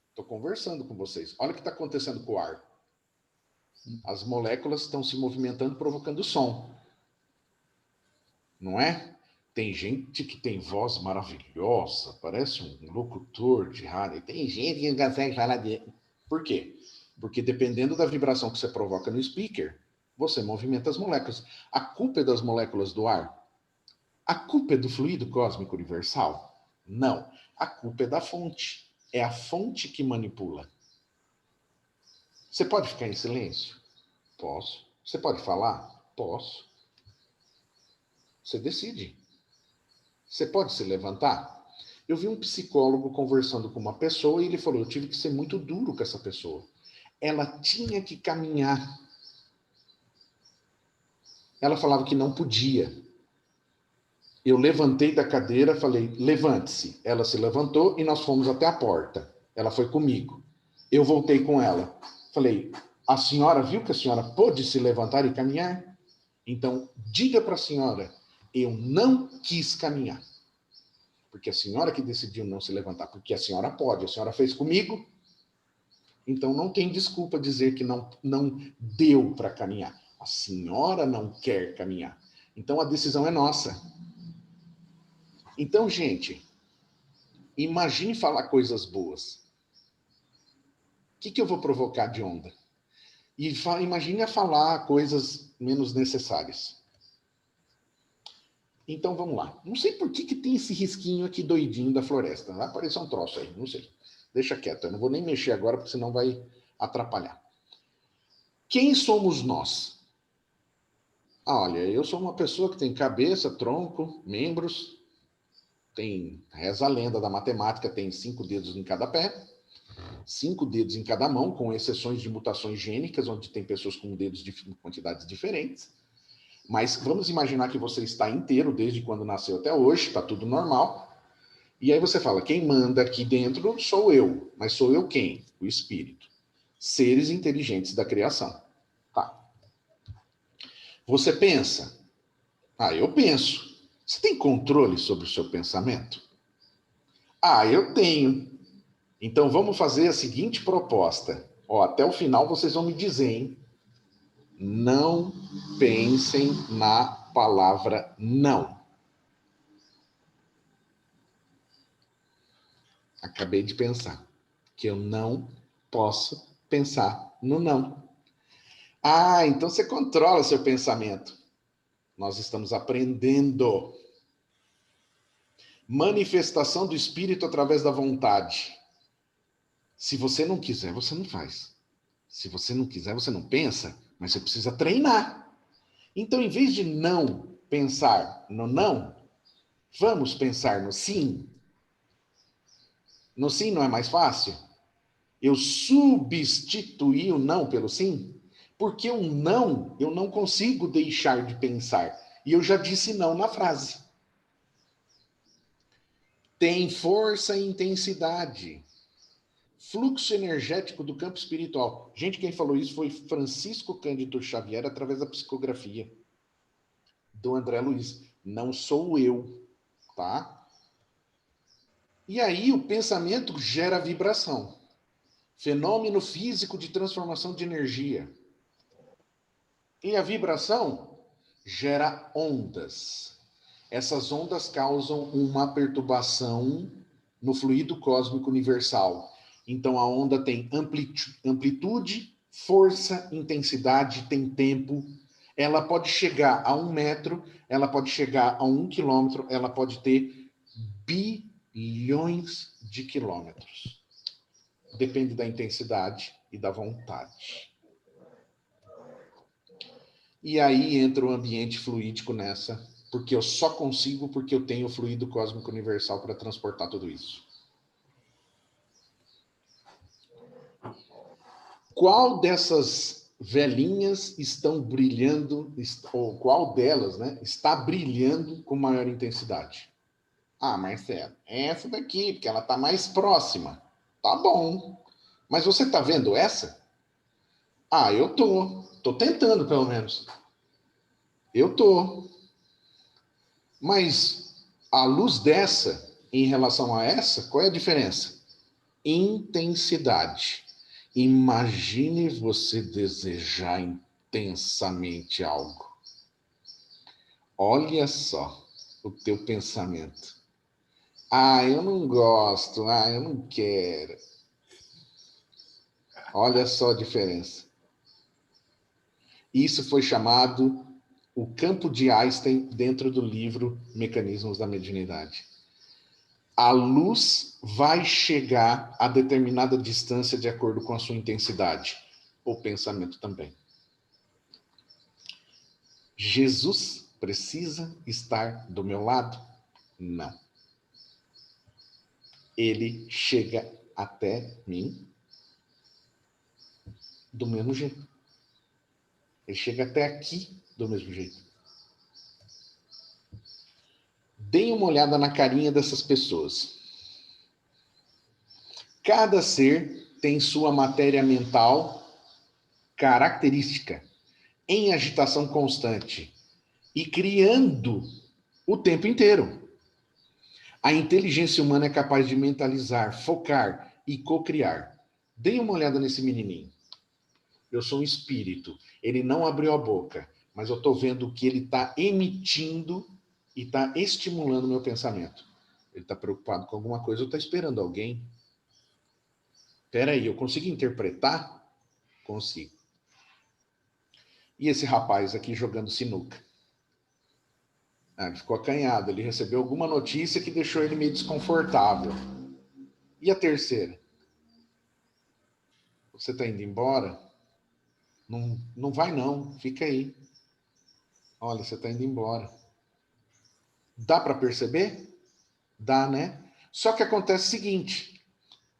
Estou conversando com vocês. Olha o que está acontecendo com o ar. As moléculas estão se movimentando, provocando som. Não é? Tem gente que tem voz maravilhosa, parece um locutor de rádio. Tem gente que não consegue falar de... Por quê? Porque dependendo da vibração que você provoca no speaker, você movimenta as moléculas. A culpa é das moléculas do ar? A culpa é do fluido cósmico universal? Não. A culpa é da fonte. É a fonte que manipula. Você pode ficar em silêncio? Posso. Você pode falar? Posso. Você decide. Você pode se levantar? Eu vi um psicólogo conversando com uma pessoa e ele falou: eu tive que ser muito duro com essa pessoa. Ela tinha que caminhar. Ela falava que não podia. Eu levantei da cadeira, falei: levante-se. Ela se levantou e nós fomos até a porta. Ela foi comigo. Eu voltei com ela. Falei: a senhora viu que a senhora pôde se levantar e caminhar? Então, diga para a senhora: eu não quis caminhar. Porque a senhora que decidiu não se levantar, porque a senhora pode, a senhora fez comigo, então não tem desculpa dizer que não deu para caminhar. A senhora não quer caminhar. Então a decisão é nossa. Então, gente, imagine falar coisas boas. O que eu vou provocar de onda? E imagine falar coisas menos necessárias. Então vamos lá. Não sei por que tem esse risquinho aqui doidinho da floresta. Vai aparecer um troço aí, não sei. Deixa quieto, eu não vou nem mexer agora, porque senão vai atrapalhar. Quem somos nós? Olha, eu sou uma pessoa que tem cabeça, tronco, membros, reza a lenda da matemática, tem 5 dedos em cada pé, 5 dedos em cada mão, com exceções de mutações gênicas, onde tem pessoas com dedos de quantidades diferentes. Mas vamos imaginar que você está inteiro desde quando nasceu até hoje, está tudo normal. E aí você fala, quem manda aqui dentro sou eu. Mas sou eu quem? O espírito. Seres inteligentes da criação. Tá. Você pensa? Eu penso. Você tem controle sobre o seu pensamento? Eu tenho. Então vamos fazer a seguinte proposta. Até o final vocês vão me dizer, hein? Não pensem na palavra não. Acabei de pensar que eu não posso pensar no não. Então você controla seu pensamento. Nós estamos aprendendo. Manifestação do espírito através da vontade. Se você não quiser, você não faz. Se você não quiser, você não pensa, mas você precisa treinar. Então, em vez de não pensar no não, vamos pensar no sim. No sim não é mais fácil? Eu substituí o não pelo sim? Porque o não, eu não consigo deixar de pensar. E eu já disse não na frase. Tem força e intensidade. Fluxo energético do campo espiritual. Gente, quem falou isso foi Francisco Cândido Xavier através da psicografia do André Luiz. Não sou eu, tá? E aí o pensamento gera vibração. Fenômeno físico de transformação de energia. E a vibração gera ondas. Essas ondas causam uma perturbação no fluido cósmico universal. Então a onda tem amplitude, força, intensidade, tem tempo. Ela pode chegar a 1 metro, ela pode chegar a 1 quilômetro, ela pode ter bilhões de quilômetros. Depende da intensidade e da vontade. E aí entra o ambiente fluídico nessa, porque eu só consigo porque eu tenho o fluido cósmico universal para transportar tudo isso. Qual dessas velhinhas estão brilhando, ou qual delas, né, está brilhando com maior intensidade? Ah, Marcelo, é essa daqui, porque ela está mais próxima. Tá bom. Mas você está vendo essa? Ah, eu tô. Tô tentando, pelo menos. Eu tô. Mas a luz dessa, em relação a essa, qual é a diferença? Intensidade. Imagine você desejar intensamente algo. Olha só o teu pensamento. Ah, eu não gosto. Ah, eu não quero. Olha só a diferença. Isso foi chamado o campo de Einstein dentro do livro Mecanismos da Mediunidade. A luz vai chegar a determinada distância de acordo com a sua intensidade. O pensamento também. Jesus precisa estar do meu lado? Não. Ele chega até mim do mesmo jeito. Ele chega até aqui do mesmo jeito. Deem uma olhada na carinha dessas pessoas. Cada ser tem sua matéria mental característica, em agitação constante e criando o tempo inteiro. A inteligência humana é capaz de mentalizar, focar e cocriar. Deem uma olhada nesse menininho. Eu sou um espírito. Ele não abriu a boca, mas eu estou vendo o que ele está emitindo e está estimulando o meu pensamento. Ele está preocupado com alguma coisa ou está esperando alguém. Espera aí, eu consigo interpretar? Consigo. E esse rapaz aqui jogando sinuca? Ah, ele ficou acanhado, ele recebeu alguma notícia que deixou ele meio desconfortável. E a terceira? Você está indo embora? Não, não vai não, fica aí. Olha, você está indo embora. Dá para perceber? Dá, né? Só que acontece o seguinte,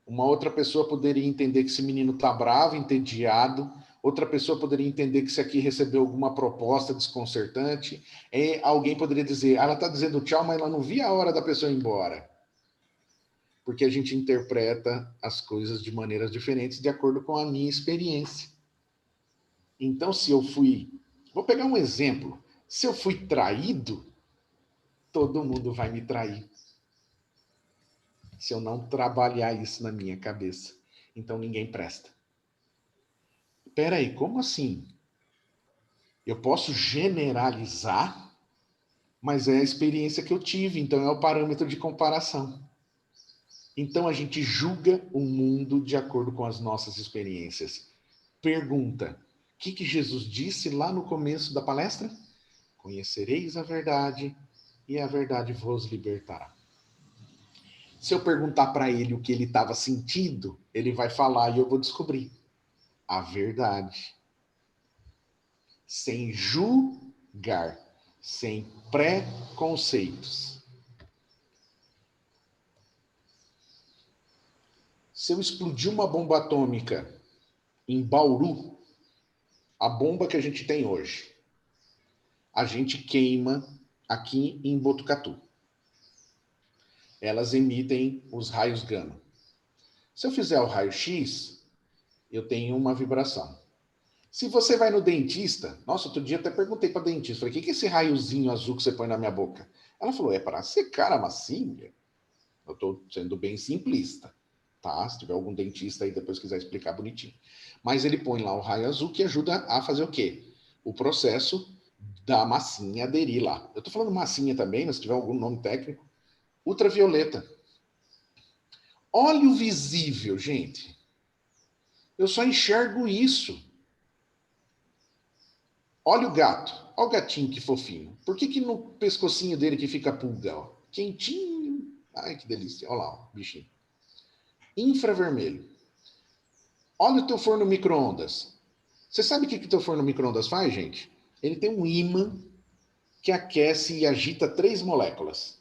uma outra pessoa poderia entender que esse menino está bravo, entediado, outra pessoa poderia entender que esse aqui recebeu alguma proposta desconcertante, e alguém poderia dizer, ela está dizendo tchau, mas ela não via a hora da pessoa ir embora. Porque a gente interpreta as coisas de maneiras diferentes de acordo com a minha experiência. Então, se eu fui... Vou pegar um exemplo. Se eu fui traído, todo mundo vai me trair. Se eu não trabalhar isso na minha cabeça. Então, ninguém presta. Espera aí, como assim? Eu posso generalizar, mas é a experiência que eu tive, então é o parâmetro de comparação. Então, a gente julga o mundo de acordo com as nossas experiências. Pergunta: o que Jesus disse lá no começo da palestra? Conhecereis a verdade e a verdade vos libertará. Se eu perguntar para ele o que ele estava sentindo, ele vai falar e eu vou descobrir a verdade. Sem julgar, sem preconceitos. Se eu explodir uma bomba atômica em Bauru, a bomba que a gente tem hoje, a gente queima aqui em Botucatu. Elas emitem os raios gama. Se eu fizer o raio-x, eu tenho uma vibração. Se você vai no dentista, nossa, outro dia até perguntei para dentista, falei, o que é esse raiozinho azul que você põe na minha boca? Ela falou, é para secar a massinha. Eu estou sendo bem simplista, tá? Se tiver algum dentista aí depois quiser explicar bonitinho. Mas ele põe lá o raio azul que ajuda a fazer o quê? O processo da massinha aderir lá. Eu estou falando massinha também, mas se tiver algum nome técnico. Ultravioleta. Óleo visível, gente. Eu só enxergo isso. Olha o gato. Olha o gatinho que fofinho. Por que no pescocinho dele que fica pulga? Ó? Quentinho. Ai, que delícia. Olha lá, ó, bichinho. Infravermelho. Olha o teu forno micro-ondas. Você sabe o que o teu forno micro-ondas faz, gente? Ele tem um ímã que aquece e agita 3 moléculas: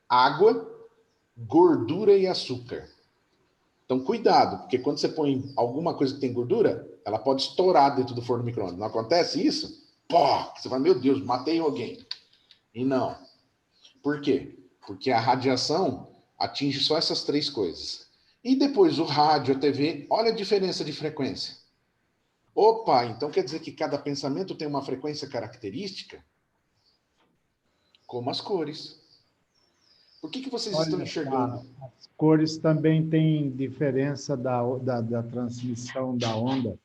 água, gordura e açúcar. Então, cuidado, porque quando você põe alguma coisa que tem gordura, ela pode estourar dentro do forno micro-ondas. Não acontece isso? Pô, você fala, meu Deus, matei alguém. E não. Por quê? Porque a radiação atinge só essas 3 coisas. E depois o rádio, a TV, olha a diferença de frequência. Opa, então quer dizer que cada pensamento tem uma frequência característica? Como as cores. Por que vocês estão Olha enxergando? só, as cores também têm diferença da transmissão da onda.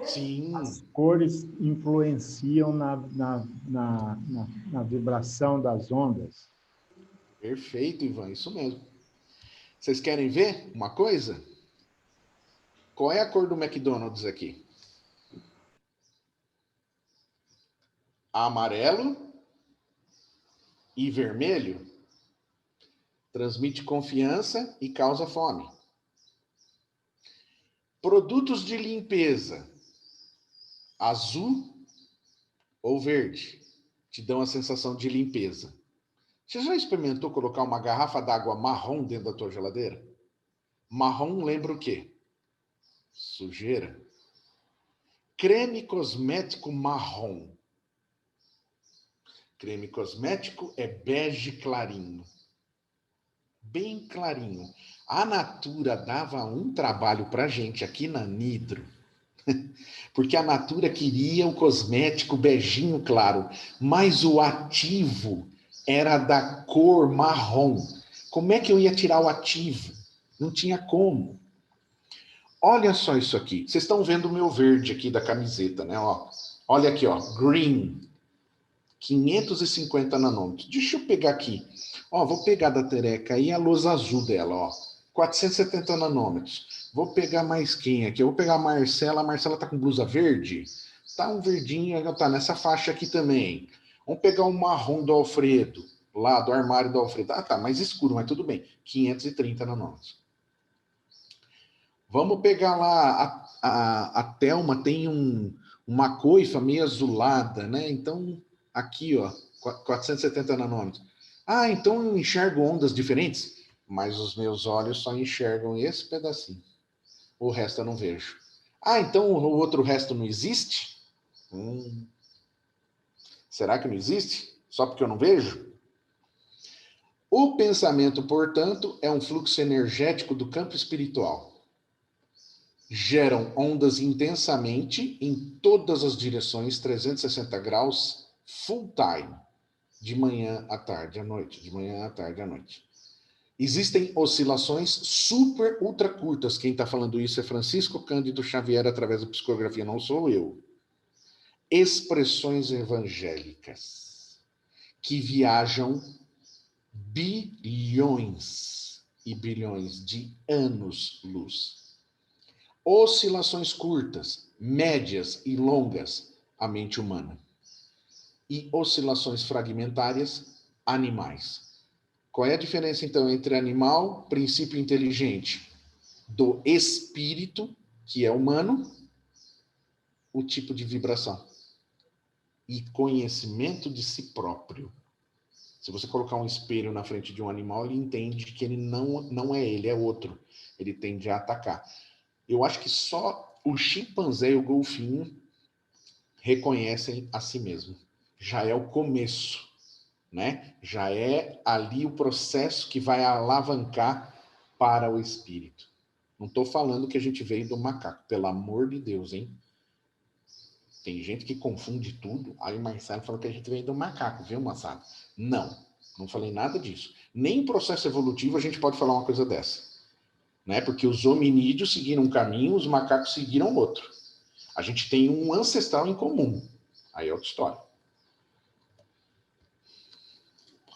Sim, As cores influenciam na vibração das ondas. perfeito, Ivan, isso mesmo. Vocês querem ver uma coisa? Qual é a cor do McDonald's aqui? Amarelo e vermelho transmite confiança e causa fome. Produtos de limpeza, azul ou verde, te dão a sensação de limpeza. Você já experimentou colocar uma garrafa d'água marrom dentro da tua geladeira? Marrom lembra o quê? Sujeira. Creme cosmético marrom. Creme cosmético é bege clarinho. Bem clarinho. A Natura dava um trabalho pra gente aqui na Nitro. Porque a Natura queria o cosmético beijinho claro, mas o ativo era da cor marrom. Como é que eu ia tirar o ativo? Não tinha como. Olha só isso aqui. Vocês estão vendo o meu verde aqui da camiseta, né? Ó, olha aqui, ó, green, 550 nanômetros. Deixa eu pegar aqui. Ó, vou pegar da Tereca aí a luz azul dela, ó, 470 nanômetros. Vou pegar mais quem aqui? Eu vou pegar a Marcela. A Marcela tá com blusa verde? Tá um verdinho, tá nessa faixa aqui também. Vamos pegar o marrom do Alfredo, lá do armário do Alfredo. Ah, tá, mais escuro, mas tudo bem. 530 nanômetros. Vamos pegar lá, a Thelma tem uma coifa meio azulada, né? Então, aqui, ó, 470 nanômetros. Ah, então eu enxergo ondas diferentes? Mas os meus olhos só enxergam esse pedacinho. O resto eu não vejo. Ah, então o outro resto não existe? Será que não existe? Só porque eu não vejo? O pensamento, portanto, é um fluxo energético do campo espiritual. Geram ondas intensamente em todas as direções, 360 graus, full time, de manhã à tarde à noite, de manhã à tarde à noite. Existem oscilações super ultra curtas. Quem está falando isso é Francisco Cândido Xavier, através da psicografia, não sou eu. Expressões evangélicas que viajam bilhões e bilhões de anos-luz. Oscilações curtas, médias e longas, a mente humana. E oscilações fragmentárias, animais. Qual é a diferença, então, entre animal, princípio inteligente, do espírito, que é humano, o tipo de vibração? E conhecimento de si próprio. Se você colocar um espelho na frente de um animal, ele entende que ele não é ele, é outro. Ele tende a atacar. Eu acho que só o chimpanzé e o golfinho reconhecem a si mesmo. Já é o começo, né? Já é ali o processo que vai alavancar para o espírito. Não estou falando que a gente veio do macaco, pelo amor de Deus, hein? Tem gente que confunde tudo. Aí o Marcelo falou que a gente veio do macaco, viu, moçada? Não, não falei nada disso. Nem em processo evolutivo a gente pode falar uma coisa dessa. Né? Porque os hominídeos seguiram um caminho, os macacos seguiram outro. A gente tem um ancestral em comum. Aí é outra história.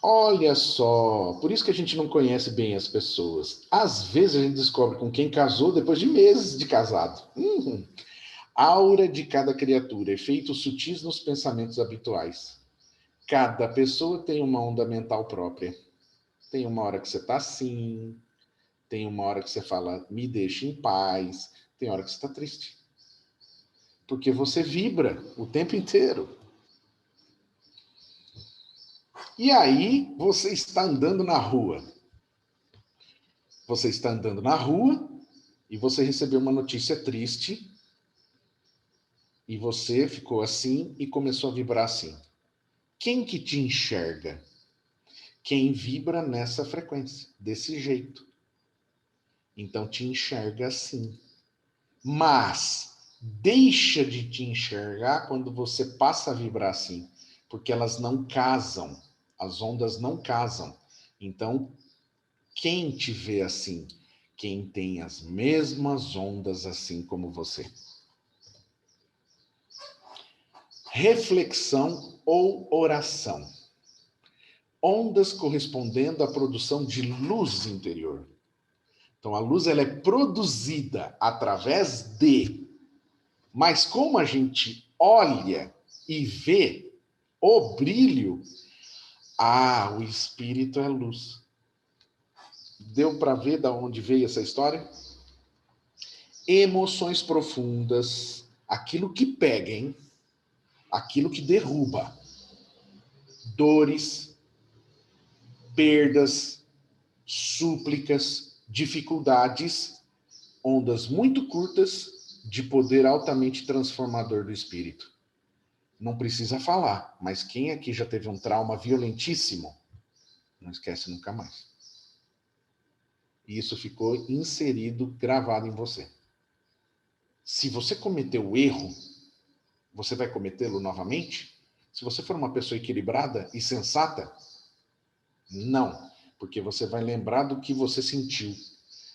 Olha só, por isso que a gente não conhece bem as pessoas. Às vezes a gente descobre com quem casou depois de meses de casado. Aura de cada criatura, efeitos sutis nos pensamentos habituais. Cada pessoa tem uma onda mental própria. Tem uma hora que você está assim, tem uma hora que você fala, me deixa em paz, tem hora que você está triste. Porque você vibra o tempo inteiro. E aí, você está andando na rua. Você está andando na rua e você recebeu uma notícia triste e você ficou assim e começou a vibrar assim. Quem que te enxerga? Quem vibra nessa frequência, desse jeito. Então te enxerga assim. Mas deixa de te enxergar quando você passa a vibrar assim, porque elas não casam, as ondas não casam. Então, quem te vê assim? Quem tem as mesmas ondas assim como você. Reflexão ou oração. Ondas correspondendo à produção de luz interior. Então, a luz ela é produzida através de. Mas como a gente olha e vê o brilho, o espírito é luz. Deu para ver de onde veio essa história? Emoções profundas, aquilo que pega, hein? Aquilo que derruba. Dores, perdas, súplicas, dificuldades, ondas muito curtas de poder altamente transformador do espírito. Não precisa falar, mas quem aqui já teve um trauma violentíssimo, não esquece nunca mais. E isso ficou inserido, gravado em você. Se você cometeu o erro, você vai cometê-lo novamente? Se você for uma pessoa equilibrada e sensata, não, porque você vai lembrar do que você sentiu.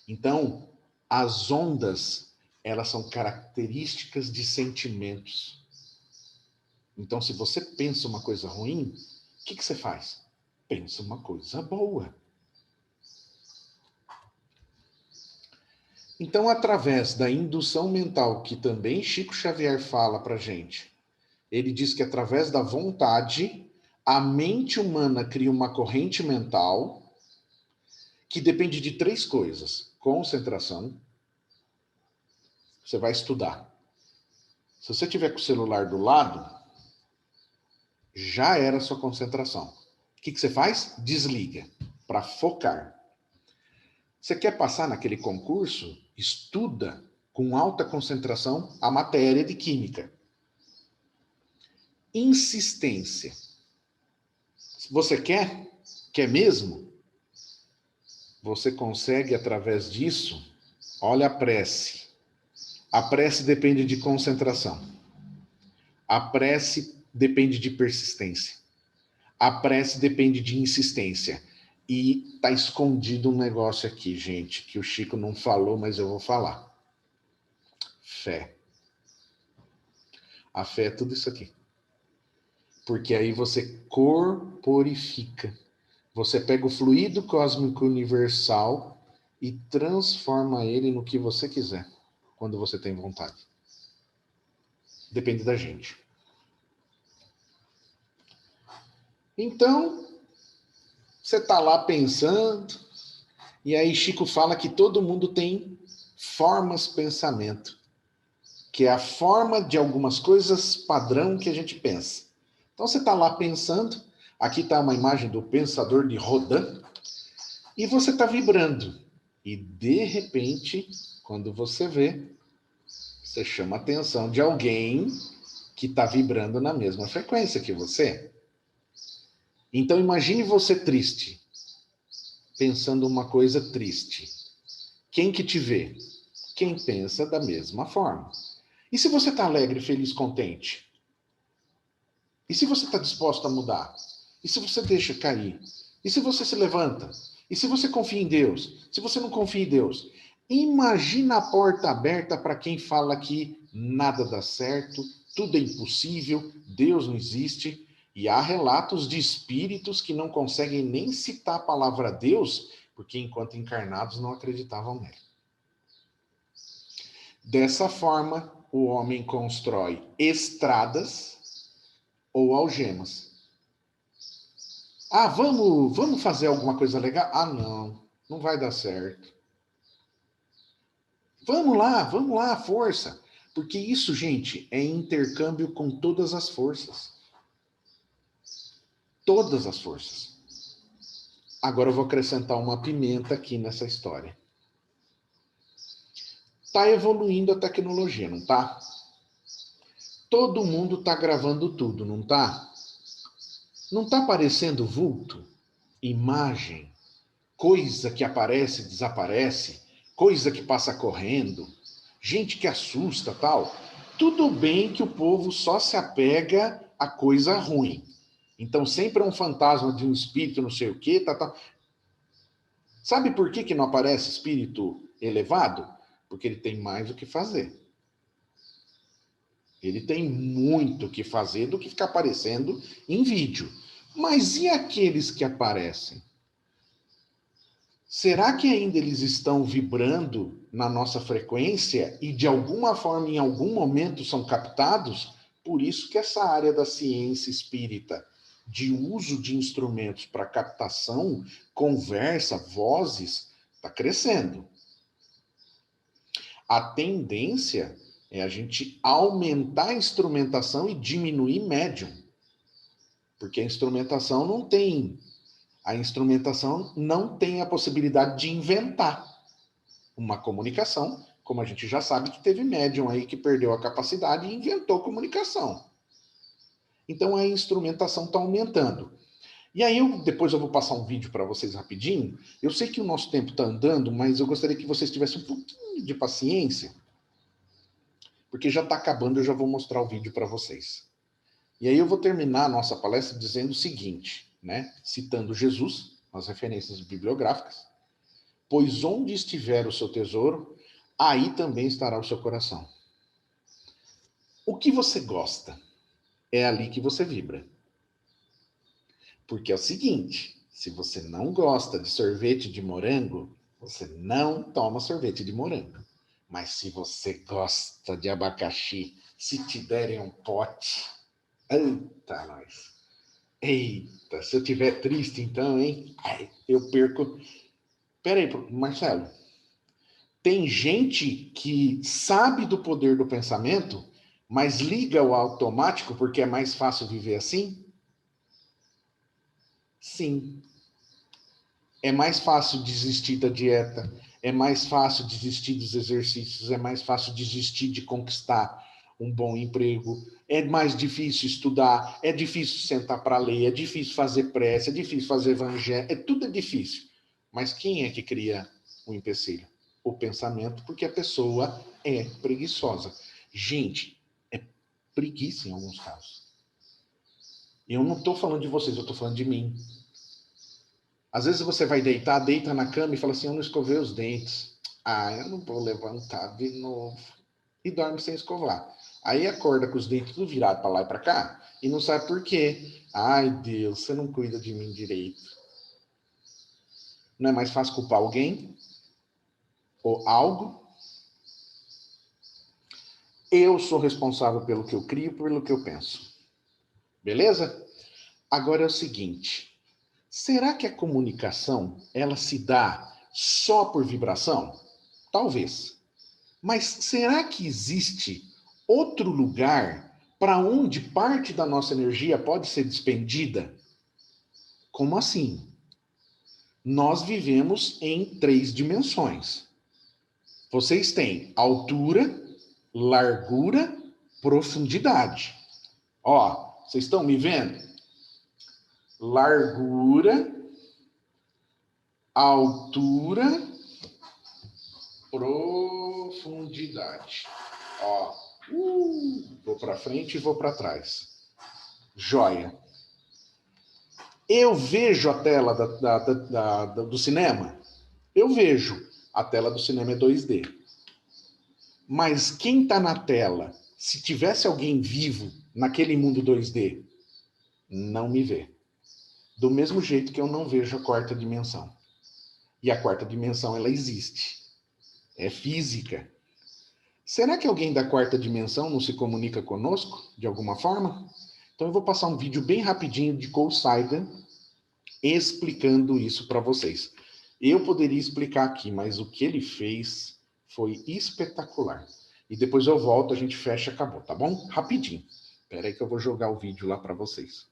Então, as ondas, elas são características de sentimentos. Então, se você pensa uma coisa ruim, o que você faz? Pensa uma coisa boa. Então, através da indução mental, que também Chico Xavier fala para gente, ele diz que através da vontade, a mente humana cria uma corrente mental que depende de 3 coisas. Concentração. Você vai estudar. Se você tiver com o celular do lado, já era a sua concentração. O que você faz? Desliga, para focar. Você quer passar naquele concurso? Estuda com alta concentração a matéria de química. Insistência. Você quer? Quer mesmo? Você consegue através disso? Olha a prece. A prece depende de concentração. A prece depende de persistência. A prece depende de insistência. E está escondido um negócio aqui, gente, que o Chico não falou, mas eu vou falar. Fé. A fé é tudo isso aqui. Porque aí você corporifica. Você pega o fluido cósmico universal e transforma ele no que você quiser, quando você tem vontade. Depende da gente. Então, você está lá pensando, e aí Chico fala que todo mundo tem formas pensamento, que é a forma de algumas coisas padrão que a gente pensa. Então você está lá pensando, aqui está uma imagem do pensador de Rodin, e você está vibrando. E de repente, quando você vê, você chama a atenção de alguém que está vibrando na mesma frequência que você. Então imagine você triste, pensando uma coisa triste. Quem que te vê? Quem pensa da mesma forma. E se você está alegre, feliz, contente? E se você está disposto a mudar? E se você deixa cair? E se você se levanta? E se você confia em Deus? Se você não confia em Deus? Imagina a porta aberta para quem fala que nada dá certo, tudo é impossível, Deus não existe. E há relatos de espíritos que não conseguem nem citar a palavra Deus, porque enquanto encarnados não acreditavam nele. Dessa forma, o homem constrói estradas ou algemas. Vamos fazer alguma coisa legal? Não vai dar certo. Vamos lá, força. Porque isso, gente, é intercâmbio com todas as forças. Todas as forças. Agora eu vou acrescentar uma pimenta aqui nessa história. Está evoluindo a tecnologia, não está? Todo mundo está gravando tudo, não está? Não está aparecendo vulto, imagem, coisa que aparece e desaparece, coisa que passa correndo, gente que assusta, tal. Tudo bem que o povo só se apega a coisa ruim. Então sempre é um fantasma de um espírito, não sei o quê, tal. Sabe por que não aparece espírito elevado? Porque ele tem mais o que fazer. Ele tem muito o que fazer do que ficar aparecendo em vídeo. Mas e aqueles que aparecem? Será que ainda eles estão vibrando na nossa frequência e de alguma forma, em algum momento, são captados? Por isso que essa área da ciência espírita, de uso de instrumentos para captação, conversa, vozes, está crescendo. A tendência é a gente aumentar a instrumentação e diminuir médium. Porque a instrumentação não tem a possibilidade de inventar uma comunicação, como a gente já sabe que teve médium aí que perdeu a capacidade e inventou comunicação. Então a instrumentação está aumentando. E aí depois eu vou passar um vídeo para vocês rapidinho. Eu sei que o nosso tempo está andando, mas eu gostaria que vocês tivessem um pouquinho de paciência, porque já está acabando, eu já vou mostrar o vídeo para vocês. E aí eu vou terminar a nossa palestra dizendo o seguinte, né? Citando Jesus, as referências bibliográficas. Pois onde estiver o seu tesouro, aí também estará o seu coração. O que você gosta, é ali que você vibra. Porque é o seguinte, se você não gosta de sorvete de morango, você não toma sorvete de morango. Mas se você gosta de abacaxi, se te derem um pote, eita nós. Eita, se eu tiver triste então, hein? Ai, eu perco. Peraí, Marcelo. Tem gente que sabe do poder do pensamento, mas liga o automático porque é mais fácil viver assim? Sim. É mais fácil desistir da dieta, é mais fácil desistir dos exercícios, é mais fácil desistir de conquistar um bom emprego, é mais difícil estudar, é difícil sentar para ler, é difícil fazer prece, é difícil fazer evangelho, tudo é difícil. Mas quem é que cria o empecilho? O pensamento, porque a pessoa é preguiçosa. Gente, é preguiça em alguns casos. Eu não estou falando de vocês, eu estou falando de mim. Às vezes você vai deitar, deita na cama e fala assim, eu não escovei os dentes. Ah, eu não vou levantar de novo. E dorme sem escovar. Aí acorda com os dentes tudo virado para lá e para cá e não sabe por quê. Ai, Deus, você não cuida de mim direito. Não é mais fácil culpar alguém? Ou algo? Eu sou responsável pelo que eu crio, pelo que eu penso. Beleza? Agora é o seguinte. Será que a comunicação, ela se dá só por vibração? Talvez. Mas será que existe outro lugar para onde parte da nossa energia pode ser despendida? Como assim? Nós vivemos em 3 dimensões. Vocês têm altura, largura, profundidade. Ó, vocês estão me vendo? Largura, altura, profundidade. Ó, vou para frente e vou para trás. Joia. Eu vejo a tela do cinema? Eu vejo. A tela do cinema é 2D. Mas quem está na tela, se tivesse alguém vivo naquele mundo 2D, não me vê. Do mesmo jeito que eu não vejo a 4ª dimensão. E a 4ª dimensão, ela existe. É física. Será que alguém da 4ª dimensão não se comunica conosco, de alguma forma? Então eu vou passar um vídeo bem rapidinho de Carl Sagan, explicando isso para vocês. Eu poderia explicar aqui, mas o que ele fez foi espetacular. E depois eu volto, a gente fecha, acabou, tá bom? Rapidinho. Espera aí que eu vou jogar o vídeo lá para vocês.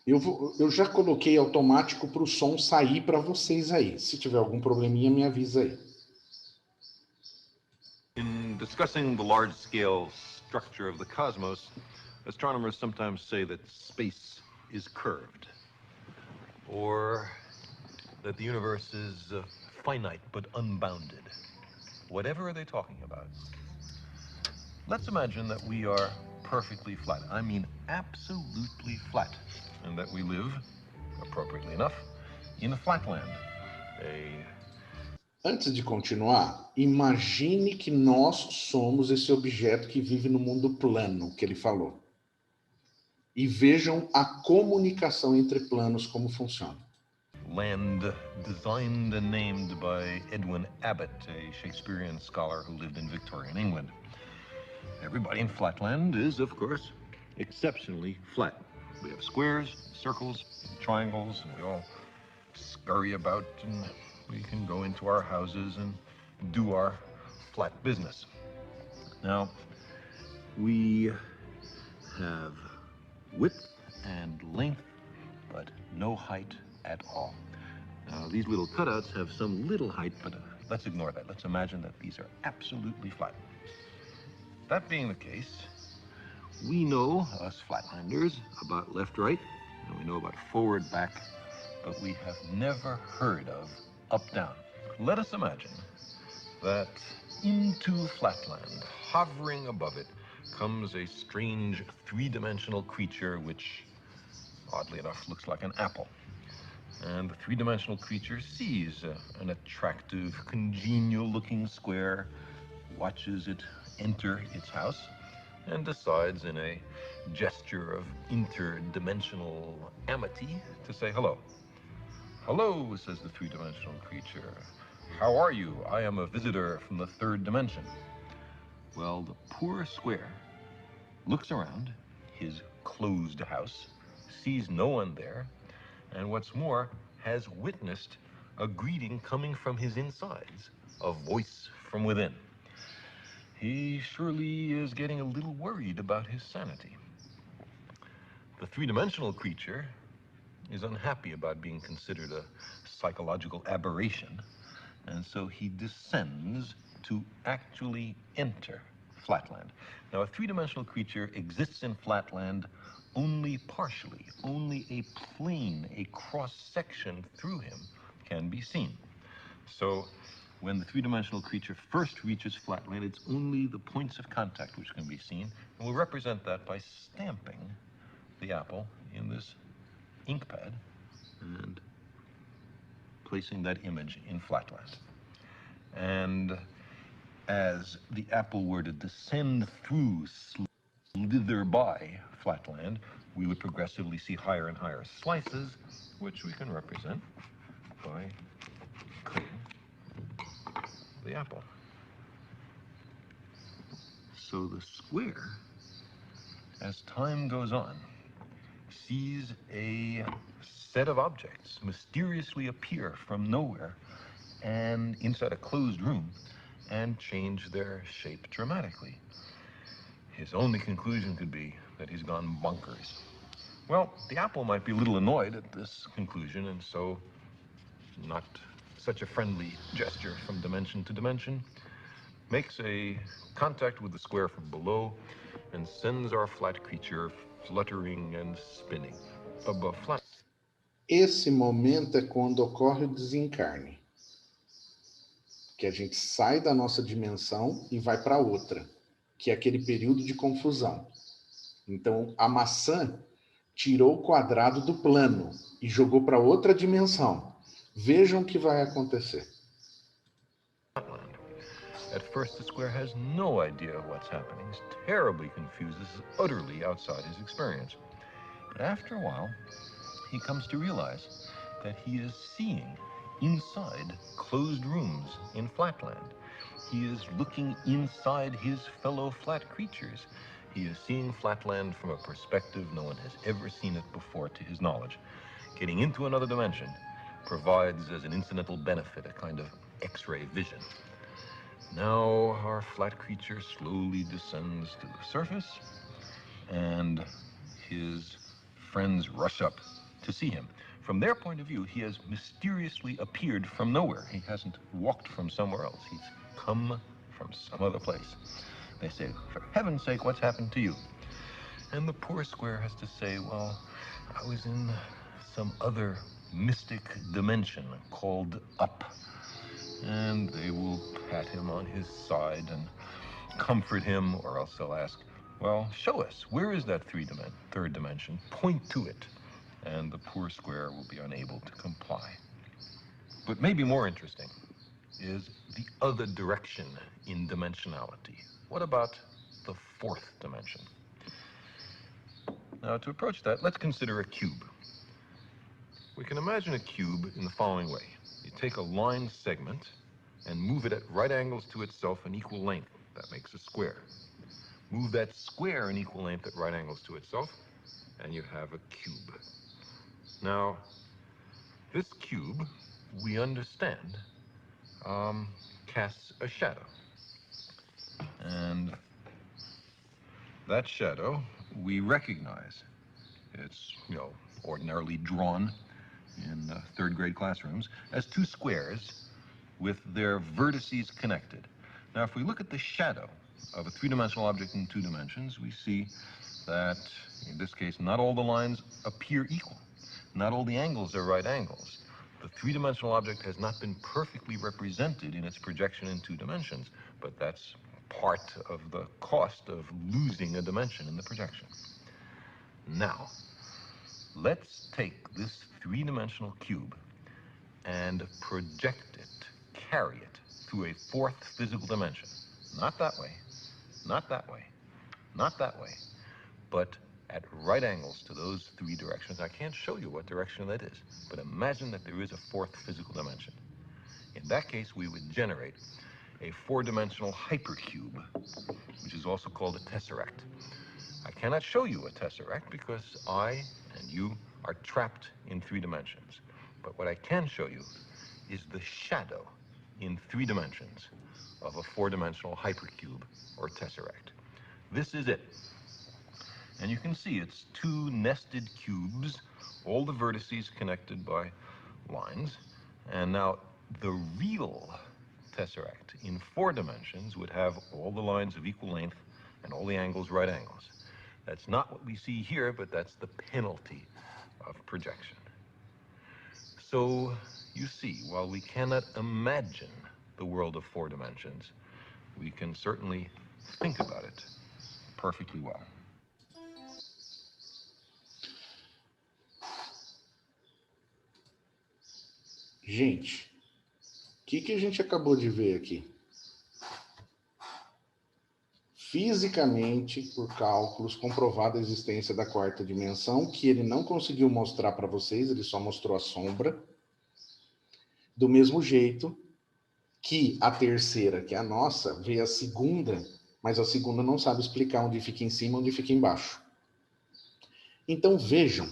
Eu já coloquei automático para o som sair para vocês aí. Se tiver algum probleminha, me avisa aí. In discussing the large-scale structure of the cosmos, astronomers sometimes say that space is curved, or that the universe is finite but unbounded. Whatever are they talking about? Let's imagine that we are perfectly flat. I mean absolutely flat. And that we live, appropriately enough, in a flatland. Antes de continuar, imagine que nós somos esse objeto que vive no mundo plano, que ele falou. E vejam a comunicação entre planos como funciona. Land designed and named by Edwin Abbott, a Shakespearean scholar who lived in Victorian England. Everybody in Flatland is, of course, exceptionally flat. We have squares, circles, triangles, and we all scurry about, and we can go into our houses and do our flat business. Now, we have width and length, but no height at all. Now, these little cutouts have some little height, but let's ignore that. Let's imagine that these are absolutely flat. That being the case, we know, us Flatlanders, about left-right, and we know about forward-back, but we have never heard of up-down. Let us imagine that into Flatland, hovering above it, comes a strange three-dimensional creature which, oddly enough, looks like an apple. And the three-dimensional creature sees an attractive, congenial-looking square, watches it enter its house, and decides in a gesture of interdimensional amity to say hello. Hello, says the three-dimensional creature. How are you? I am a visitor from the third dimension. Well, the poor square looks around his closed house, sees no one there, and what's more, has witnessed a greeting coming from his insides, a voice from within. He surely is getting a little worried about his sanity. The three-dimensional creature is unhappy about being considered a psychological aberration, and so he descends to actually enter Flatland. Now, a three-dimensional creature exists in Flatland only partially. Only a plane, a cross-section through him can be seen. So when the three-dimensional creature first reaches Flatland, it's only the points of contact which can be seen, and we'll represent that by stamping the apple in this ink pad and placing that image in Flatland. And as the apple were to descend through, slither by Flatland, we would progressively see higher and higher slices, which we can represent by cutting the apple. So the square, as time goes on, sees a set of objects mysteriously appear from nowhere and inside a closed room and change their shape dramatically. His only conclusion could be that he's gone bonkers. Well, the apple might be a little annoyed at this conclusion, and so, not such a friendly gesture from dimension to dimension, makes a contact with the square from below and sends our flat creature fluttering and spinning above flat. Esse momento é quando ocorre o desencarne. Que a gente sai da nossa dimensão e vai para outra, que é aquele período de confusão. Então, a maçã tirou o quadrado do plano e jogou para outra dimensão. Vejam o que vai acontecer. At first, the square has no idea what's happening. He's terribly confused. This is utterly outside his experience. But after a while, he comes to realize that he is seeing inside closed rooms in Flatland. He is looking inside his fellow flat creatures. He is seeing Flatland from a perspective no one has ever seen it before to his knowledge. Getting into another dimension provides as an incidental benefit a kind of X-ray vision. Now our flat creature slowly descends to the surface, and his friends rush up to see him. From their point of view, he has mysteriously appeared from nowhere. He hasn't walked from somewhere else. He's come from some other place. They say, for heaven's sake, what's happened to you? And the poor square has to say, well, I was in some other mystic dimension called up. And they will pat him on his side and comfort him, or else they'll ask, well, show us, where is that third dimension? Point to it. And the poor square will be unable to comply. But maybe more interesting is the other direction in dimensionality. What about the fourth dimension? Now, to approach that, let's consider a cube. We can imagine a cube in the following way. You take a line segment and move it at right angles to itself in equal length. That makes a square. Move that square in equal length at right angles to itself, and you have a cube. Now, this cube, we understand, casts a shadow. And that shadow we recognize. It's, ordinarily drawn in third grade classrooms as two squares with their vertices connected. Now, if we look at the shadow of a three-dimensional object in 2 dimensions, we see that, in this case, not all the lines appear equal. Not all the angles are right angles. The three-dimensional object has not been perfectly represented in its projection in 2 dimensions, but that's part of the cost of losing a dimension in the projection. Now, let's take this three-dimensional cube and project it, carry it through a fourth physical dimension. Not that way, not that way, not that way, but at right angles to those 3 directions. I can't show you what direction that is, but imagine that there is a fourth physical dimension. In that case, we would generate a 4-dimensional hypercube, which is also called a tesseract. I cannot show you a tesseract because I and you are trapped in 3 dimensions. But what I can show you is the shadow in 3 dimensions of a 4-dimensional hypercube or tesseract. This is it. And you can see it's 2 nested cubes, all the vertices connected by lines. And now the real tesseract in 4 dimensions would have all the lines of equal length and all the angles right angles. That's not what we see here, but that's the penalty of projection. So you see, while we cannot imagine the world of 4 dimensions, we can certainly think about it perfectly well. Gente, o que a gente acabou de ver aqui? Fisicamente, por cálculos, comprovada a existência da 4ª dimensão, que ele não conseguiu mostrar para vocês, ele só mostrou a sombra. Do mesmo jeito que a 3ª, que é a nossa, veio a 2ª, mas a 2ª não sabe explicar onde fica em cima e onde fica embaixo. Então vejam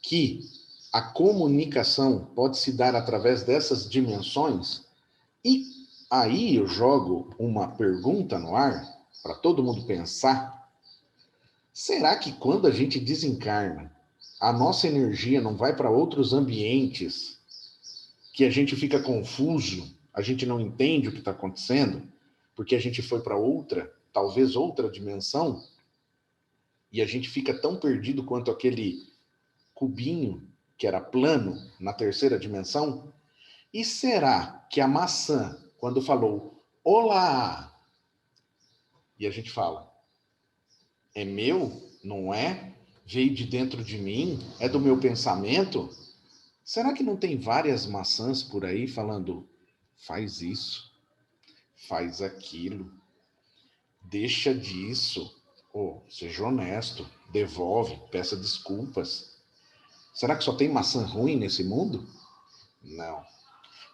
que a comunicação pode se dar através dessas dimensões, e aí eu jogo uma pergunta no ar, para todo mundo pensar. Será que quando a gente desencarna, a nossa energia não vai para outros ambientes, que a gente fica confuso, a gente não entende o que está acontecendo, porque a gente foi para outra, talvez outra dimensão, e a gente fica tão perdido quanto aquele cubinho que era plano na 3ª dimensão? E será que a maçã, quando falou olá, e a gente fala, é meu? Não é? Veio de dentro de mim? É do meu pensamento? Será que não tem várias maçãs por aí falando, faz isso, faz aquilo, deixa disso, seja honesto, devolve, peça desculpas? Será que só tem maçã ruim nesse mundo? Não.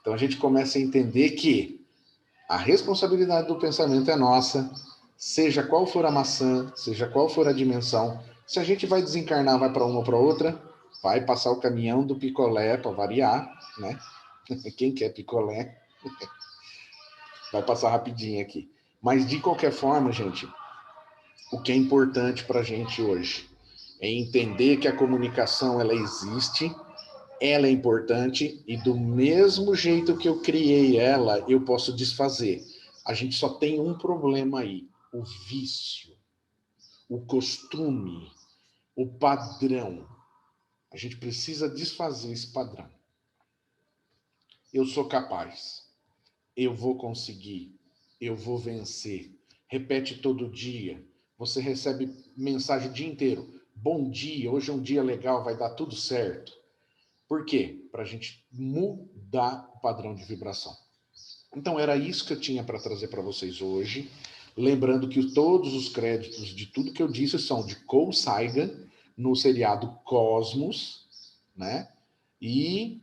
Então a gente começa a entender que a responsabilidade do pensamento é nossa, seja qual for a maçã, seja qual for a dimensão. Se a gente vai desencarnar, vai para uma ou para outra, vai passar o caminhão do picolé para variar, né? Quem quer picolé? Vai passar rapidinho aqui. Mas, de qualquer forma, gente, o que é importante para a gente hoje É entender que a comunicação ela existe, ela é importante e do mesmo jeito que eu criei ela, eu posso desfazer. A gente só tem um problema aí, o vício, o costume, o padrão. A gente precisa desfazer esse padrão. Eu sou capaz, eu vou conseguir, eu vou vencer. Repete todo dia. Você recebe mensagem o dia inteiro. Bom dia, hoje é um dia legal, vai dar tudo certo. Por quê? Para a gente mudar o padrão de vibração. Então, era isso que eu tinha para trazer para vocês hoje. Lembrando que todos os créditos de tudo que eu disse são de Carl Sagan, no seriado Cosmos, né? E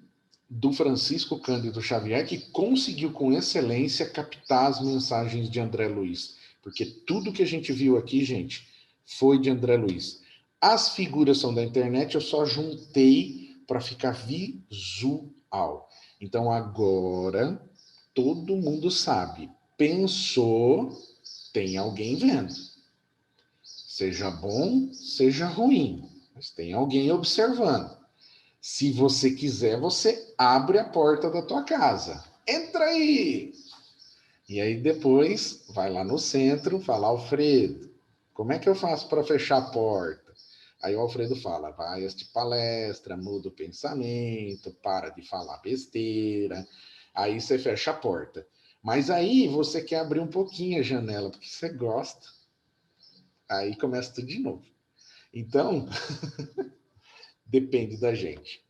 do Francisco Cândido Xavier, que conseguiu com excelência captar as mensagens de André Luiz. Porque tudo que a gente viu aqui, gente, foi de André Luiz. As figuras são da internet, eu só juntei para ficar visual. Então agora todo mundo sabe. Pensou, tem alguém vendo. Seja bom, seja ruim, mas tem alguém observando. Se você quiser, você abre a porta da tua casa. Entra aí! E aí depois vai lá no centro, fala, Alfredo, como é que eu faço para fechar a porta? Aí o Alfredo fala, vai assistir palestra, muda o pensamento, para de falar besteira. Aí você fecha a porta. Mas aí você quer abrir um pouquinho a janela, porque você gosta. Aí começa tudo de novo. Então, depende da gente.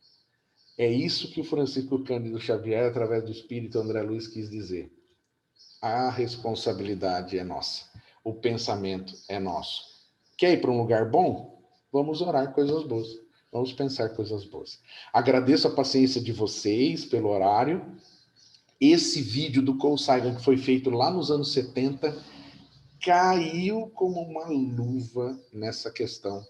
É isso que o Francisco Cândido Xavier, através do Espírito André Luiz, quis dizer. A responsabilidade é nossa. O pensamento é nosso. Quer ir para um lugar bom? Vamos orar coisas boas. Vamos pensar coisas boas. Agradeço a paciência de vocês pelo horário. Esse vídeo do Carl Sagan, que foi feito lá nos anos 70, caiu como uma luva nessa questão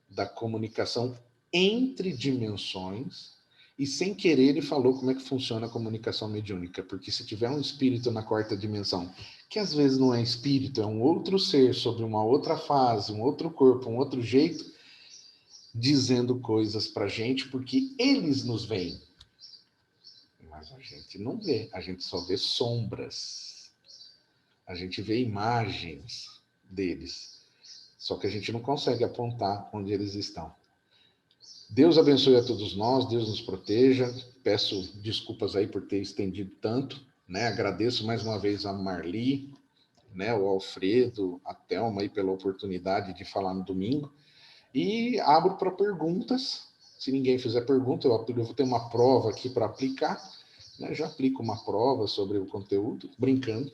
da comunicação entre dimensões. E sem querer ele falou como é que funciona a comunicação mediúnica, porque se tiver um espírito na quarta dimensão, que às vezes não é espírito, é um outro ser sobre uma outra fase, um outro corpo, um outro jeito, dizendo coisas pra gente, porque eles nos veem. Mas a gente não vê, a gente só vê sombras. A gente vê imagens deles. Só que a gente não consegue apontar onde eles estão. Deus abençoe a todos nós, Deus nos proteja. Peço desculpas aí por ter estendido tanto, né? Agradeço mais uma vez a Marli, né? O Alfredo, a Thelma aí pela oportunidade de falar no domingo. E abro para perguntas. Se ninguém fizer pergunta, eu vou ter uma prova aqui para aplicar, né? Já aplico uma prova sobre o conteúdo, brincando.